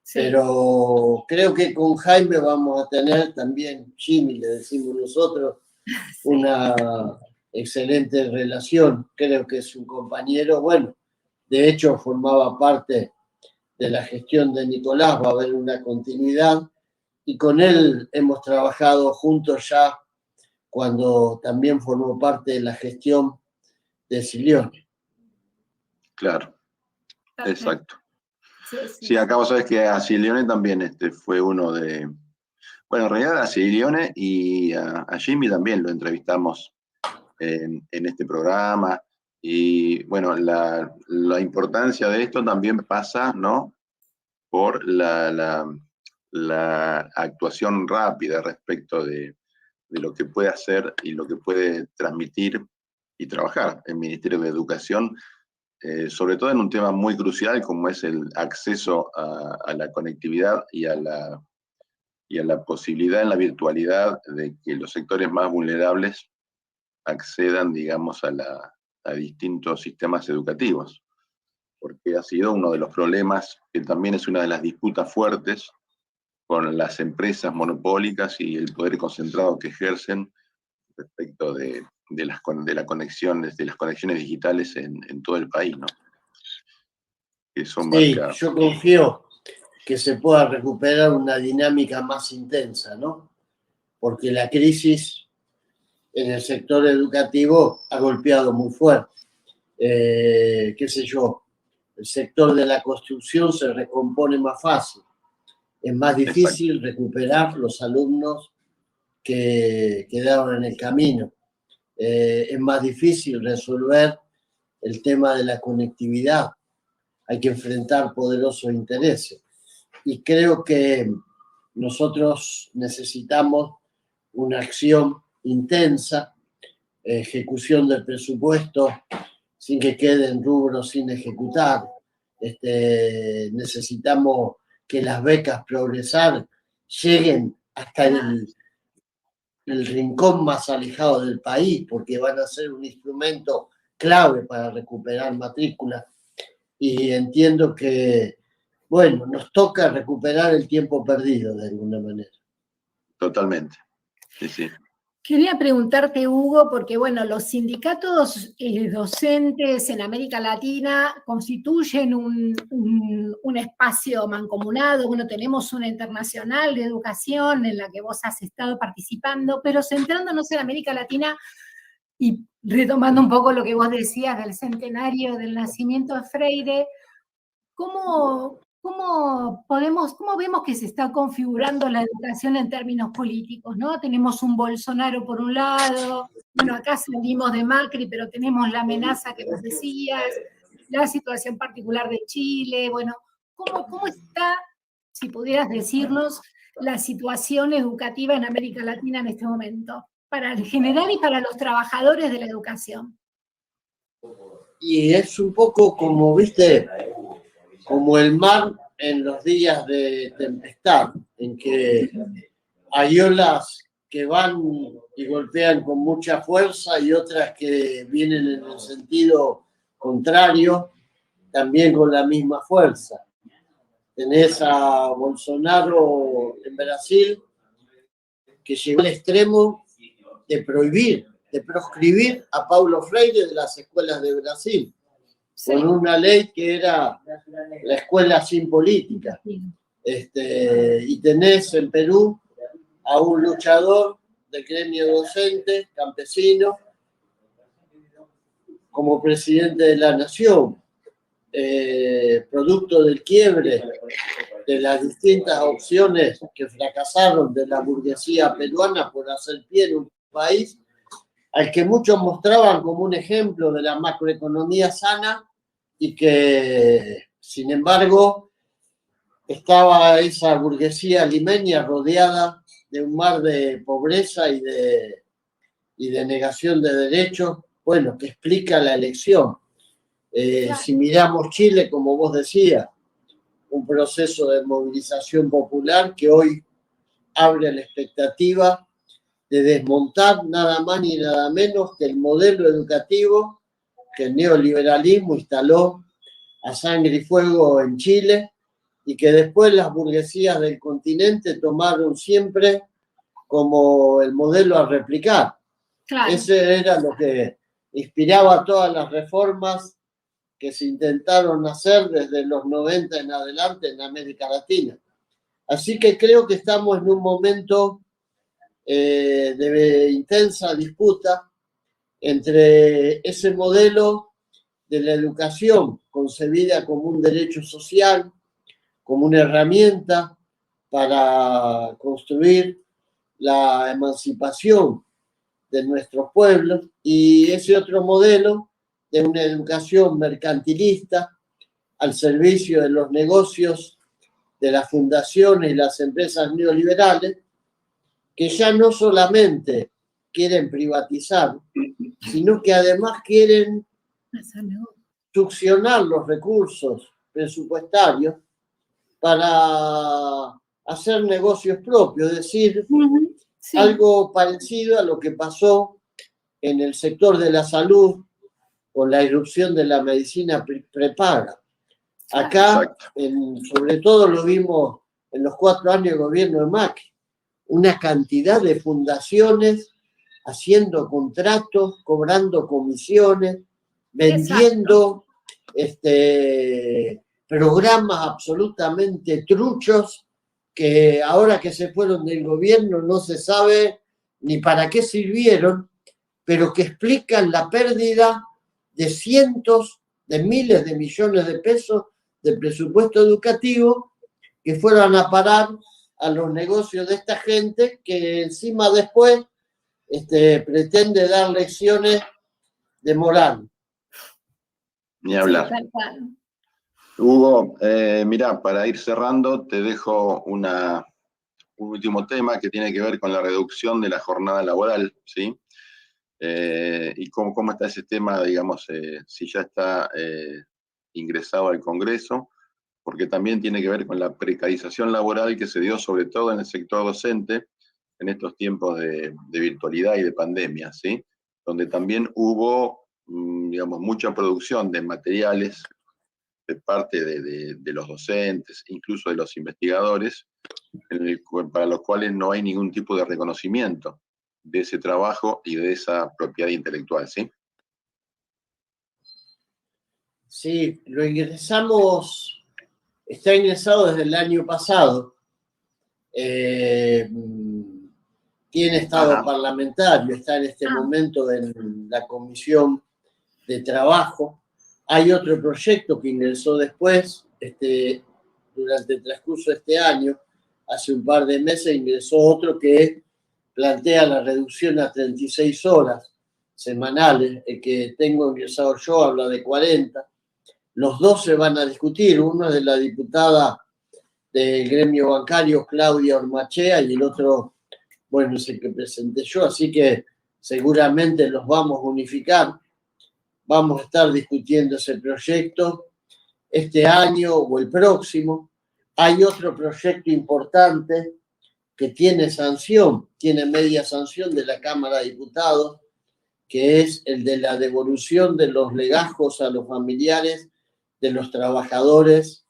Sí. Pero creo que con Jaime vamos a tener también, Jimmy le decimos nosotros, sí, una excelente relación. Creo que es un compañero, bueno, de hecho formaba parte de la gestión de Nicolás, va a haber una continuidad, y con él hemos trabajado juntos ya cuando también formó parte de la gestión de Silione. Claro, exacto. Sí, acá vos sabés que a Silione también fue uno de... Bueno, en realidad a Silione y a Jimmy también lo entrevistamos en este programa. Y bueno, la importancia de esto también pasa, ¿no?, por la actuación rápida respecto de lo que puede hacer y lo que puede transmitir y trabajar el Ministerio de Educación, sobre todo en un tema muy crucial como es el acceso a la conectividad y a la posibilidad en la virtualidad de que los sectores más vulnerables accedan, digamos, a distintos sistemas educativos, porque ha sido uno de los problemas que también es una de las disputas fuertes con las empresas monopólicas y el poder concentrado que ejercen respecto de las conexiones digitales en todo el país, ¿no? Eso marca... Sí, yo confío que se pueda recuperar una dinámica más intensa, ¿no? Porque la crisis en el sector educativo ha golpeado muy fuerte. Qué sé yo, el sector de la construcción se recompone más fácil. es más difícil recuperar los alumnos que quedaron en el camino. Es más difícil resolver el tema de la conectividad. Hay que enfrentar poderosos intereses. Y creo que nosotros necesitamos una acción intensa, ejecución del presupuesto sin que queden rubros sin ejecutar. Necesitamos que las becas Progresar lleguen hasta el rincón más alejado del país, porque van a ser un instrumento clave para recuperar matrículas. Y entiendo que, bueno, nos toca recuperar el tiempo perdido de alguna manera. Totalmente, sí, sí. Quería preguntarte, Hugo, porque bueno, los sindicatos docentes en América Latina constituyen un espacio mancomunado. Bueno, tenemos una internacional de educación en la que vos has estado participando, pero centrándonos en América Latina y retomando un poco lo que vos decías del centenario del nacimiento de Freire, ¿cómo vemos que se está configurando la educación en términos políticos, ¿no? Tenemos un Bolsonaro por un lado, bueno, acá salimos de Macri, pero tenemos la amenaza que vos decías, la situación particular de Chile, bueno, ¿cómo está, si pudieras decirnos, la situación educativa en América Latina en este momento, para el general y para los trabajadores de la educación? Y es un poco como, viste, como el mar en los días de tempestad, en que hay olas que van y golpean con mucha fuerza y otras que vienen en el sentido contrario, también con la misma fuerza. Tenés a Bolsonaro en Brasil, que llegó al extremo de prohibir, de proscribir a Paulo Freire de las escuelas de Brasil, con una ley que era la escuela sin política. Y tenés en Perú a un luchador del gremio docente, campesino, como presidente de la nación, producto del quiebre de las distintas opciones que fracasaron de la burguesía peruana por hacer pie en un país al que muchos mostraban como un ejemplo de la macroeconomía sana y que, sin embargo, estaba esa burguesía limeña rodeada de un mar de pobreza y de negación de derechos, bueno, que explica la elección. Si miramos Chile, como vos decías, un proceso de movilización popular que hoy abre la expectativa de desmontar nada más ni nada menos que el modelo educativo que el neoliberalismo instaló a sangre y fuego en Chile y que después las burguesías del continente tomaron siempre como el modelo a replicar. Claro. Ese era lo que inspiraba todas las reformas que se intentaron hacer desde los 90 en adelante en América Latina. Así que creo que estamos en un momento de intensa disputa entre ese modelo de la educación concebida como un derecho social, como una herramienta para construir la emancipación de nuestros pueblos, y ese otro modelo de una educación mercantilista al servicio de los negocios de las fundaciones y las empresas neoliberales, que ya no solamente quieren privatizar, sino que además quieren succionar los recursos presupuestarios para hacer negocios propios, es decir, sí, algo parecido a lo que pasó en el sector de la salud con la irrupción de la medicina prepaga. Acá, sobre todo lo vimos en los 4 años de gobierno de Macri, una cantidad de fundaciones haciendo contratos, cobrando comisiones, vendiendo programas absolutamente truchos que ahora que se fueron del gobierno no se sabe ni para qué sirvieron, pero que explican la pérdida de cientos de miles de millones de pesos del presupuesto educativo que fueran a parar a los negocios de esta gente que encima después pretende dar lecciones de moral. Ni hablar. Sí, tal cual. Hugo, mirá, para ir cerrando, te dejo un último tema que tiene que ver con la reducción de la jornada laboral, ¿sí? Y cómo está ese tema, digamos, si ya está ingresado al Congreso, porque también tiene que ver con la precarización laboral que se dio sobre todo en el sector docente en estos tiempos de virtualidad y de pandemia, ¿sí? Donde también hubo, digamos, mucha producción de materiales de parte de los docentes, incluso de los investigadores, para los cuales no hay ningún tipo de reconocimiento de ese trabajo y de esa propiedad intelectual, ¿sí? Sí, lo ingresamos, está ingresado desde el año pasado. Tiene estado parlamentario, está en este momento en la Comisión de Trabajo. Hay otro proyecto que ingresó después, durante el transcurso de este año, hace un par de meses ingresó otro que plantea la reducción a 36 horas semanales. El que tengo ingresado yo habla de 40. Los dos se van a discutir, uno es de la diputada del gremio bancario Claudia Ormachea y el otro, bueno, es el que presenté yo, así que seguramente los vamos a unificar. Vamos a estar discutiendo ese proyecto este año o el próximo. Hay otro proyecto importante que tiene sanción, tiene media sanción de la Cámara de Diputados, que es el de la devolución de los legajos a los familiares de los trabajadores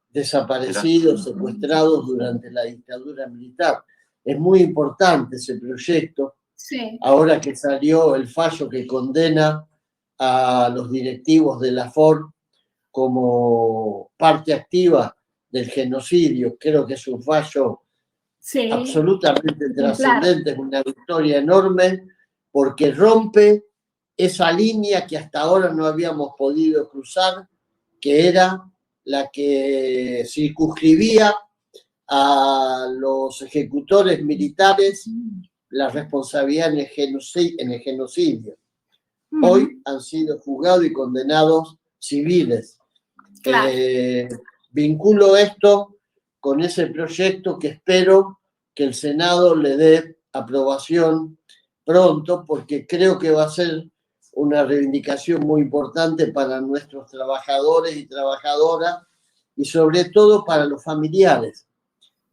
desaparecidos, secuestrados durante la dictadura militar. Es muy importante ese proyecto. Sí. Ahora que salió el fallo que condena a los directivos de la FOR como parte activa del genocidio, creo que es un fallo absolutamente trascendente, es una victoria enorme, porque rompe esa línea que hasta ahora no habíamos podido cruzar, que era la que circunscribía a los ejecutores militares la responsabilidad en el genocidio. Hoy han sido juzgados y condenados civiles. Claro. Vinculo esto con ese proyecto que espero que el Senado le dé aprobación pronto, porque creo que va a ser una reivindicación muy importante para nuestros trabajadores y trabajadoras, y sobre todo para los familiares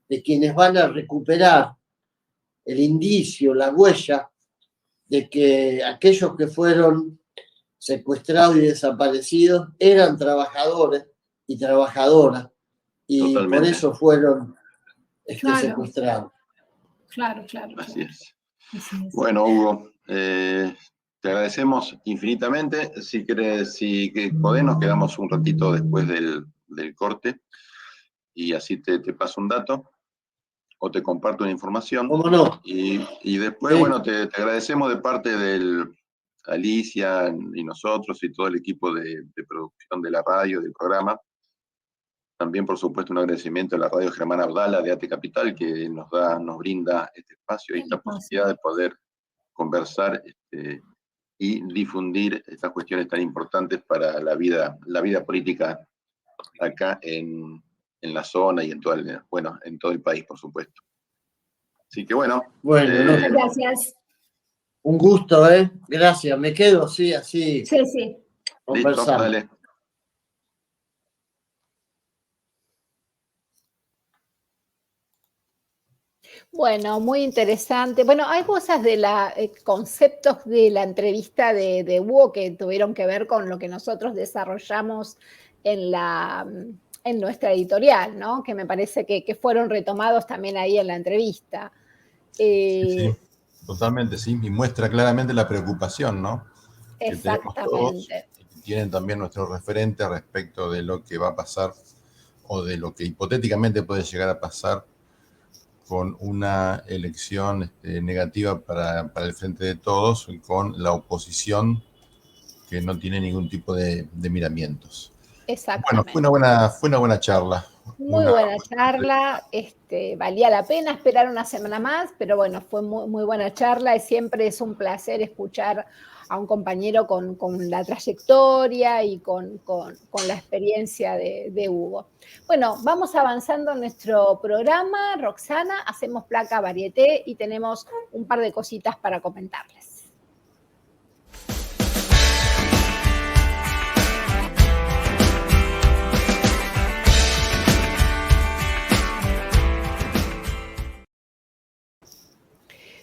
de quienes van a recuperar el indicio, la huella de que aquellos que fueron secuestrados y desaparecidos eran trabajadores y trabajadoras, y Totalmente. por eso fueron secuestrados. Claro. Así es. Bueno, Hugo, te agradecemos infinitamente. Si podés, nos quedamos un ratito después del corte y así te paso un dato o te comparto una información. ¿Cómo no? Y después, bueno, te agradecemos de parte de Alicia y nosotros y todo el equipo de producción de la radio, del programa. También, por supuesto, un agradecimiento a la radio Germán Abdala de AT Capital, que nos brinda este espacio y esta posibilidad de poder conversar y difundir estas cuestiones tan importantes para la vida política acá en la zona y en todo el país, por supuesto. Así que bueno. Muchas gracias. Un gusto, Gracias. Me quedo, así. Sí. Conversando. Listo, dale. Bueno, muy interesante. Bueno, hay cosas conceptos de la entrevista de Hugo que tuvieron que ver con lo que nosotros desarrollamos en nuestra editorial, ¿no? Que me parece que fueron retomados también ahí en la entrevista. Sí, totalmente, sí, y muestra claramente la preocupación, ¿no? Exactamente. Que tenemos todos, y tienen también nuestros referentes respecto de lo que va a pasar o de lo que hipotéticamente puede llegar a pasar con una elección negativa para el Frente de Todos y con la oposición que no tiene ningún tipo de miramientos. Exactamente. Bueno, fue una buena charla. Muy buena charla, valía la pena esperar una semana más, pero bueno, fue muy buena charla y siempre es un placer escuchar a un compañero con la trayectoria y con la experiencia de Hugo. Bueno, vamos avanzando en nuestro programa, Roxana, hacemos placa varieté y tenemos un par de cositas para comentarles.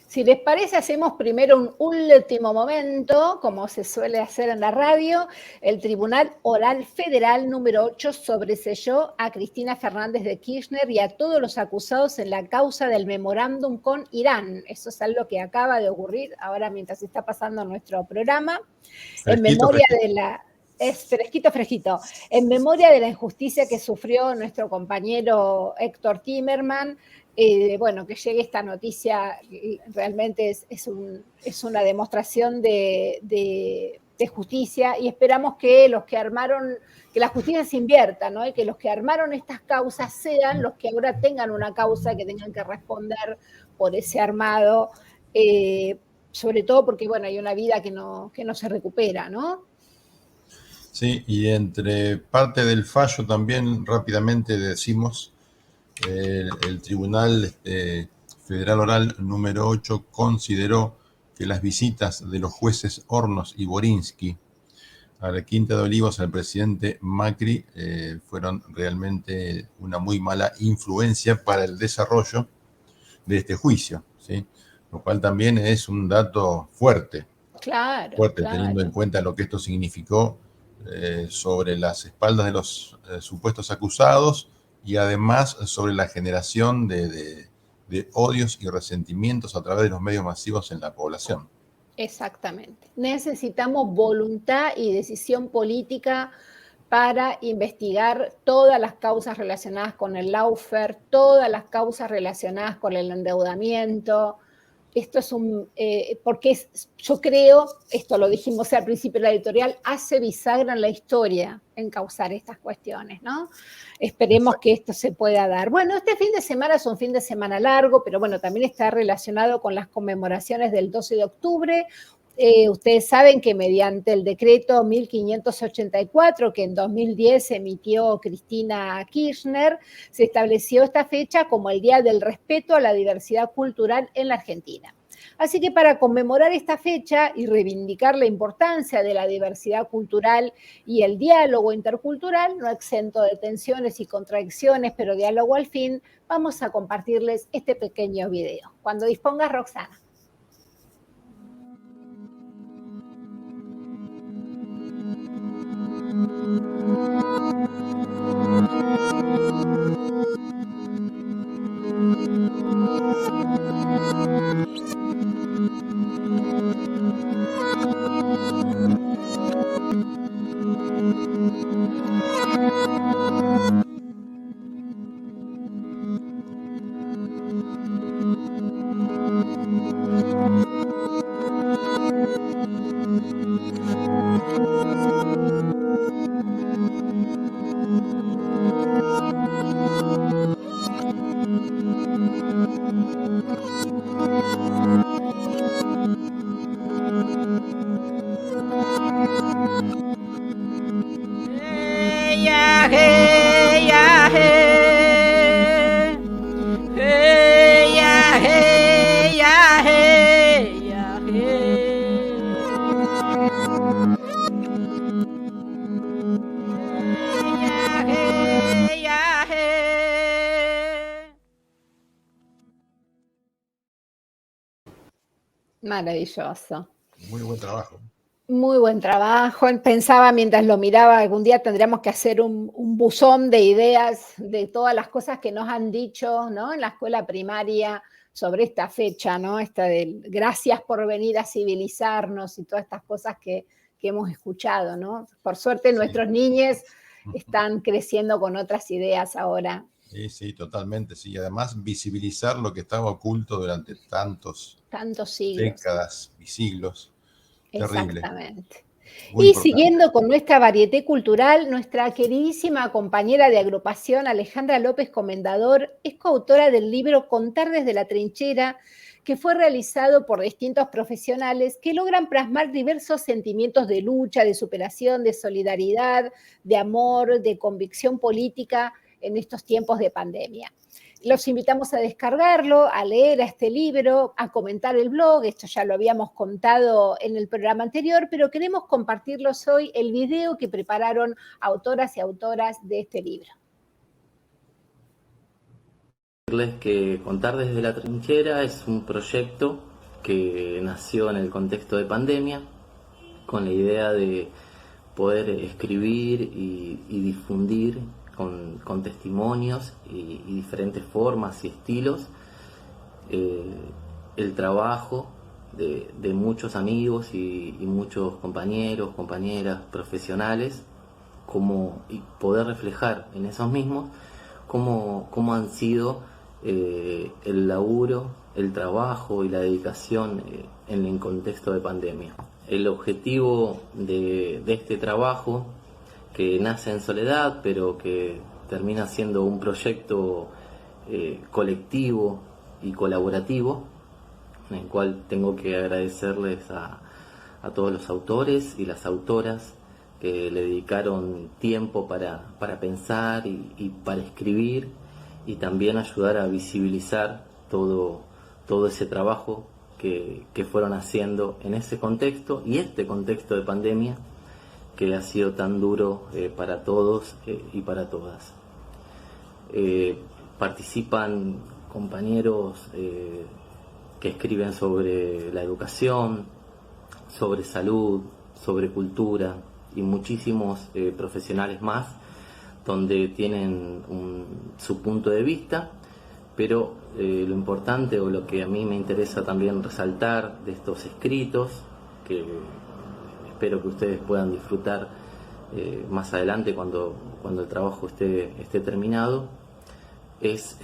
Si les parece, hacemos primero un último momento, como se suele hacer en la radio. El Tribunal Oral Federal número 8 sobreseyó a Cristina Fernández de Kirchner y a todos los acusados en la causa del memorándum con Irán. Eso es algo que acaba de ocurrir ahora mientras está pasando nuestro programa. En memoria de la... Es fresquito. En memoria de la injusticia que sufrió nuestro compañero Héctor Timerman, bueno, que llegue esta noticia realmente es una demostración de justicia y esperamos que los que armaron, que la justicia se invierta, ¿no? Y que los que armaron estas causas sean los que ahora tengan una causa, que tengan que responder por ese armado, sobre todo porque, bueno, hay una vida que no se recupera, ¿no? Sí, y entre parte del fallo también rápidamente decimos, el Tribunal Federal Oral número 8 consideró que las visitas de los jueces Hornos y Borinsky a la Quinta de Olivos al presidente Macri fueron realmente una muy mala influencia para el desarrollo de este juicio, ¿sí? Lo cual también es un dato fuerte. Claro. Teniendo en cuenta lo que esto significó sobre las espaldas de los supuestos acusados y además sobre la generación de odios y resentimientos a través de los medios masivos en la población. Exactamente. Necesitamos voluntad y decisión política para investigar todas las causas relacionadas con el lawfare, todas las causas relacionadas con el endeudamiento. Esto es porque yo creo, esto lo dijimos al principio de la editorial, hace bisagra en la historia encauzar estas cuestiones, ¿no? Esperemos que esto se pueda dar. Bueno, este fin de semana es un fin de semana largo, pero bueno, también está relacionado con las conmemoraciones del 12 de octubre. Ustedes saben que mediante el decreto 1584 que en 2010 emitió Cristina Kirchner, se estableció esta fecha como el Día del Respeto a la Diversidad Cultural en la Argentina. Así que para conmemorar esta fecha y reivindicar la importancia de la diversidad cultural y el diálogo intercultural, no exento de tensiones y contradicciones, pero diálogo al fin, vamos a compartirles este pequeño video. Cuando dispongas, Roxana. Maravilloso. Muy buen trabajo. Muy buen trabajo. Pensaba mientras lo miraba, algún día tendríamos que hacer un buzón de ideas de todas las cosas que nos han dicho, ¿no? En la escuela primaria sobre esta fecha, ¿no? Esta del gracias por venir a civilizarnos y todas estas cosas que hemos escuchado, ¿no? Por suerte nuestros niños están creciendo con otras ideas ahora. Sí, totalmente, sí. Además, visibilizar lo que estaba oculto durante tantos siglos. Décadas y siglos. Terrible. Exactamente. Muy Y importante. siguiendo con nuestra varieté cultural, nuestra queridísima compañera de agrupación, Alejandra López Comendador, es coautora del libro Contar desde la trinchera, que fue realizado por distintos profesionales que logran plasmar diversos sentimientos de lucha, de superación, de solidaridad, de amor, de convicción política en estos tiempos de pandemia. Los invitamos a descargarlo, a leer a este libro, a comentar el blog. Esto ya lo habíamos contado en el programa anterior, pero queremos compartirlos hoy el video que prepararon autoras y autoras de este libro. Decirles que Contar desde la trinchera es un proyecto que nació en el contexto de pandemia, con la idea de poder escribir y difundir con testimonios y diferentes formas y estilos el trabajo de muchos amigos y muchos compañeros, compañeras, profesionales, y poder reflejar en esos mismos cómo han sido el laburo, el trabajo y la dedicación en el contexto de pandemia. El objetivo de este trabajo, que nace en soledad, pero que termina siendo un proyecto colectivo y colaborativo, en el cual tengo que agradecerles a todos los autores y las autoras que le dedicaron tiempo para pensar y para escribir, y también ayudar a visibilizar todo ese trabajo que fueron haciendo en ese contexto y este contexto de pandemia que ha sido tan duro para todos y para todas. Participan compañeros que escriben sobre la educación, sobre salud, sobre cultura y muchísimos profesionales más, donde tienen su punto de vista, pero lo importante, o lo que a mí me interesa también resaltar de estos escritos, que espero que ustedes puedan disfrutar más adelante cuando el trabajo esté terminado, es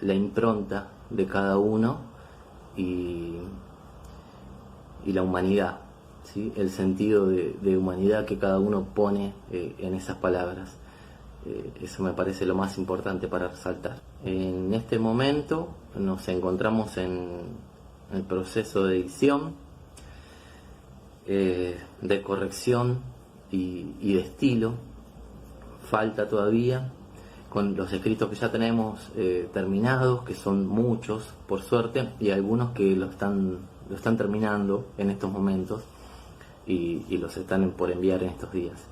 la impronta de cada uno y la humanidad, ¿sí? El sentido de humanidad que cada uno pone en esas palabras. Eso me parece lo más importante para resaltar. En este momento nos encontramos en el proceso de edición, de corrección y de estilo. Falta todavía, con los escritos que ya tenemos terminados, que son muchos por suerte, y algunos que lo están terminando en estos momentos y los están por enviar en estos días.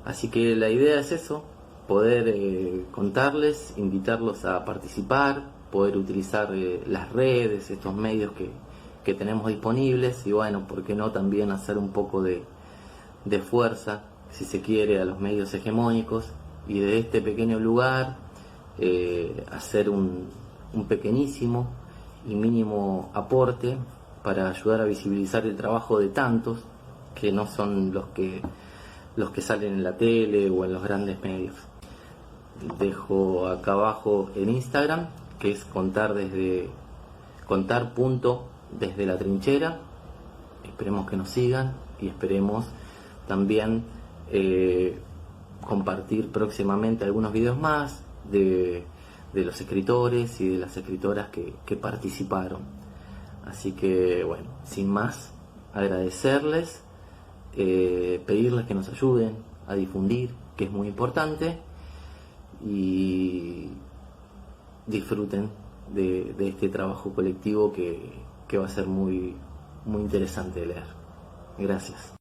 Así que la idea es eso, poder contarles, invitarlos a participar, poder utilizar las redes, estos medios que tenemos disponibles, y bueno, ¿por qué no también hacer un poco de fuerza, si se quiere, a los medios hegemónicos, y de este pequeño lugar hacer un pequeñísimo y mínimo aporte para ayudar a visibilizar el trabajo de tantos que no son los que salen en la tele o en los grandes medios. Dejo acá abajo el Instagram, que es contar.desde la trinchera. Esperemos que nos sigan y esperemos también compartir próximamente algunos videos más de los escritores y de las escritoras que participaron. Así que bueno, sin más, agradecerles, pedirles que nos ayuden a difundir, que es muy importante, y disfruten de este trabajo colectivo que va a ser muy, muy interesante de leer. Gracias.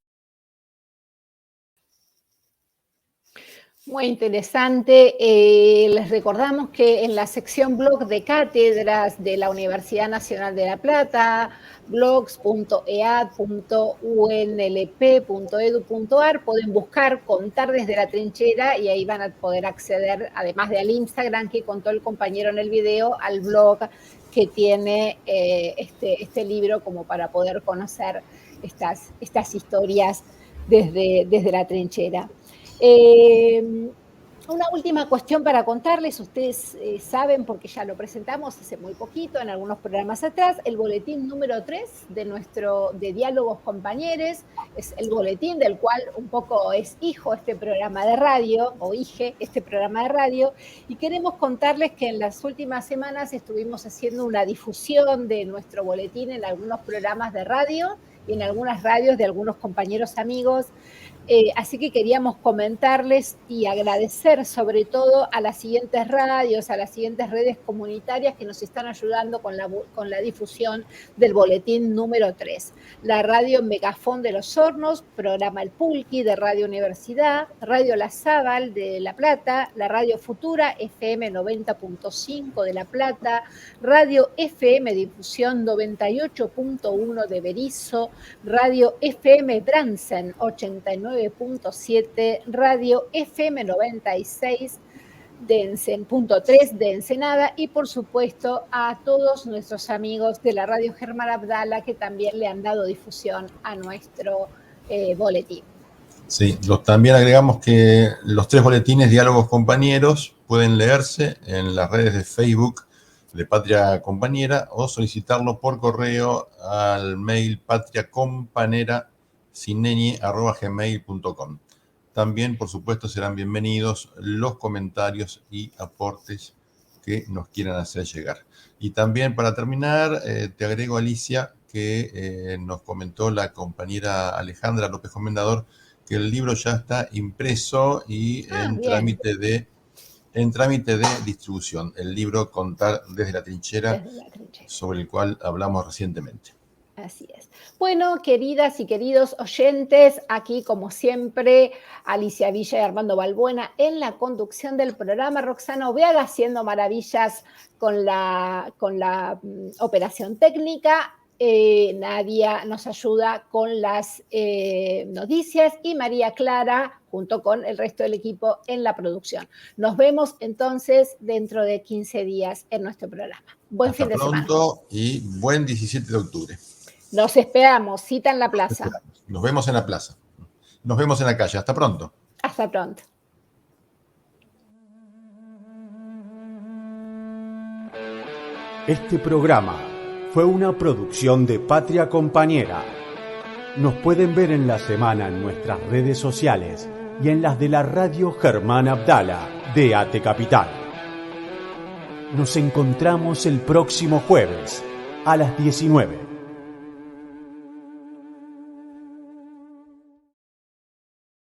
Muy interesante. Les recordamos que en la sección blog de cátedras de la Universidad Nacional de La Plata, blogs.ead.unlp.edu.ar, pueden buscar Contar desde la trinchera y ahí van a poder acceder, además de al Instagram que contó el compañero en el video, al blog que tiene este libro, como para poder conocer estas historias desde la trinchera. Una última cuestión para contarles, ustedes saben, porque ya lo presentamos hace muy poquito, en algunos programas atrás, el boletín número 3 de Diálogos Compañeros, es el boletín del cual un poco es hijo este programa de radio, o hije este programa de radio, y queremos contarles que en las últimas semanas estuvimos haciendo una difusión de nuestro boletín en algunos programas de radio y en algunas radios de algunos compañeros amigos. Así que queríamos comentarles y agradecer sobre todo a las siguientes radios, a las siguientes redes comunitarias que nos están ayudando con la difusión del boletín número 3. La radio Megafón de Los Hornos, programa El Pulqui de Radio Universidad, Radio La Sábal de La Plata, la Radio Futura FM 90.5 de La Plata, Radio FM Difusión 98.1 de Berisso, Radio FM Bransen 89.7, Radio FM 96 .3 de Ensenada y por supuesto a todos nuestros amigos de la Radio Germán Abdala que también le han dado difusión a nuestro boletín. Sí, también agregamos que los 3 boletines Diálogos Compañeros pueden leerse en las redes de Facebook de Patria Compañera o solicitarlo por correo al mail patriacompanera@gmail.com. También, por supuesto, serán bienvenidos los comentarios y aportes que nos quieran hacer llegar. Y también, para terminar, te agrego, Alicia, que nos comentó la compañera Alejandra López Comendador que el libro ya está impreso y en trámite de distribución. El libro Contar desde la trinchera, sobre el cual hablamos recientemente. Así es. Bueno, queridas y queridos oyentes, aquí como siempre, Alicia Villa y Armando Balbuena en la conducción del programa, Roxana Oveaga haciendo maravillas con la operación técnica, Nadia nos ayuda con las noticias y María Clara junto con el resto del equipo en la producción. Nos vemos entonces dentro de 15 días en nuestro programa. Buen fin de semana. Hasta pronto y buen 17 de octubre. Nos esperamos, cita en la plaza. Nos vemos en la plaza. Nos vemos en la calle. Hasta pronto. Hasta pronto. Este programa fue una producción de Patria Compañera. Nos pueden ver en la semana en nuestras redes sociales y en las de la Radio Germán Abdala de AT Capital. Nos encontramos el próximo jueves a las 19.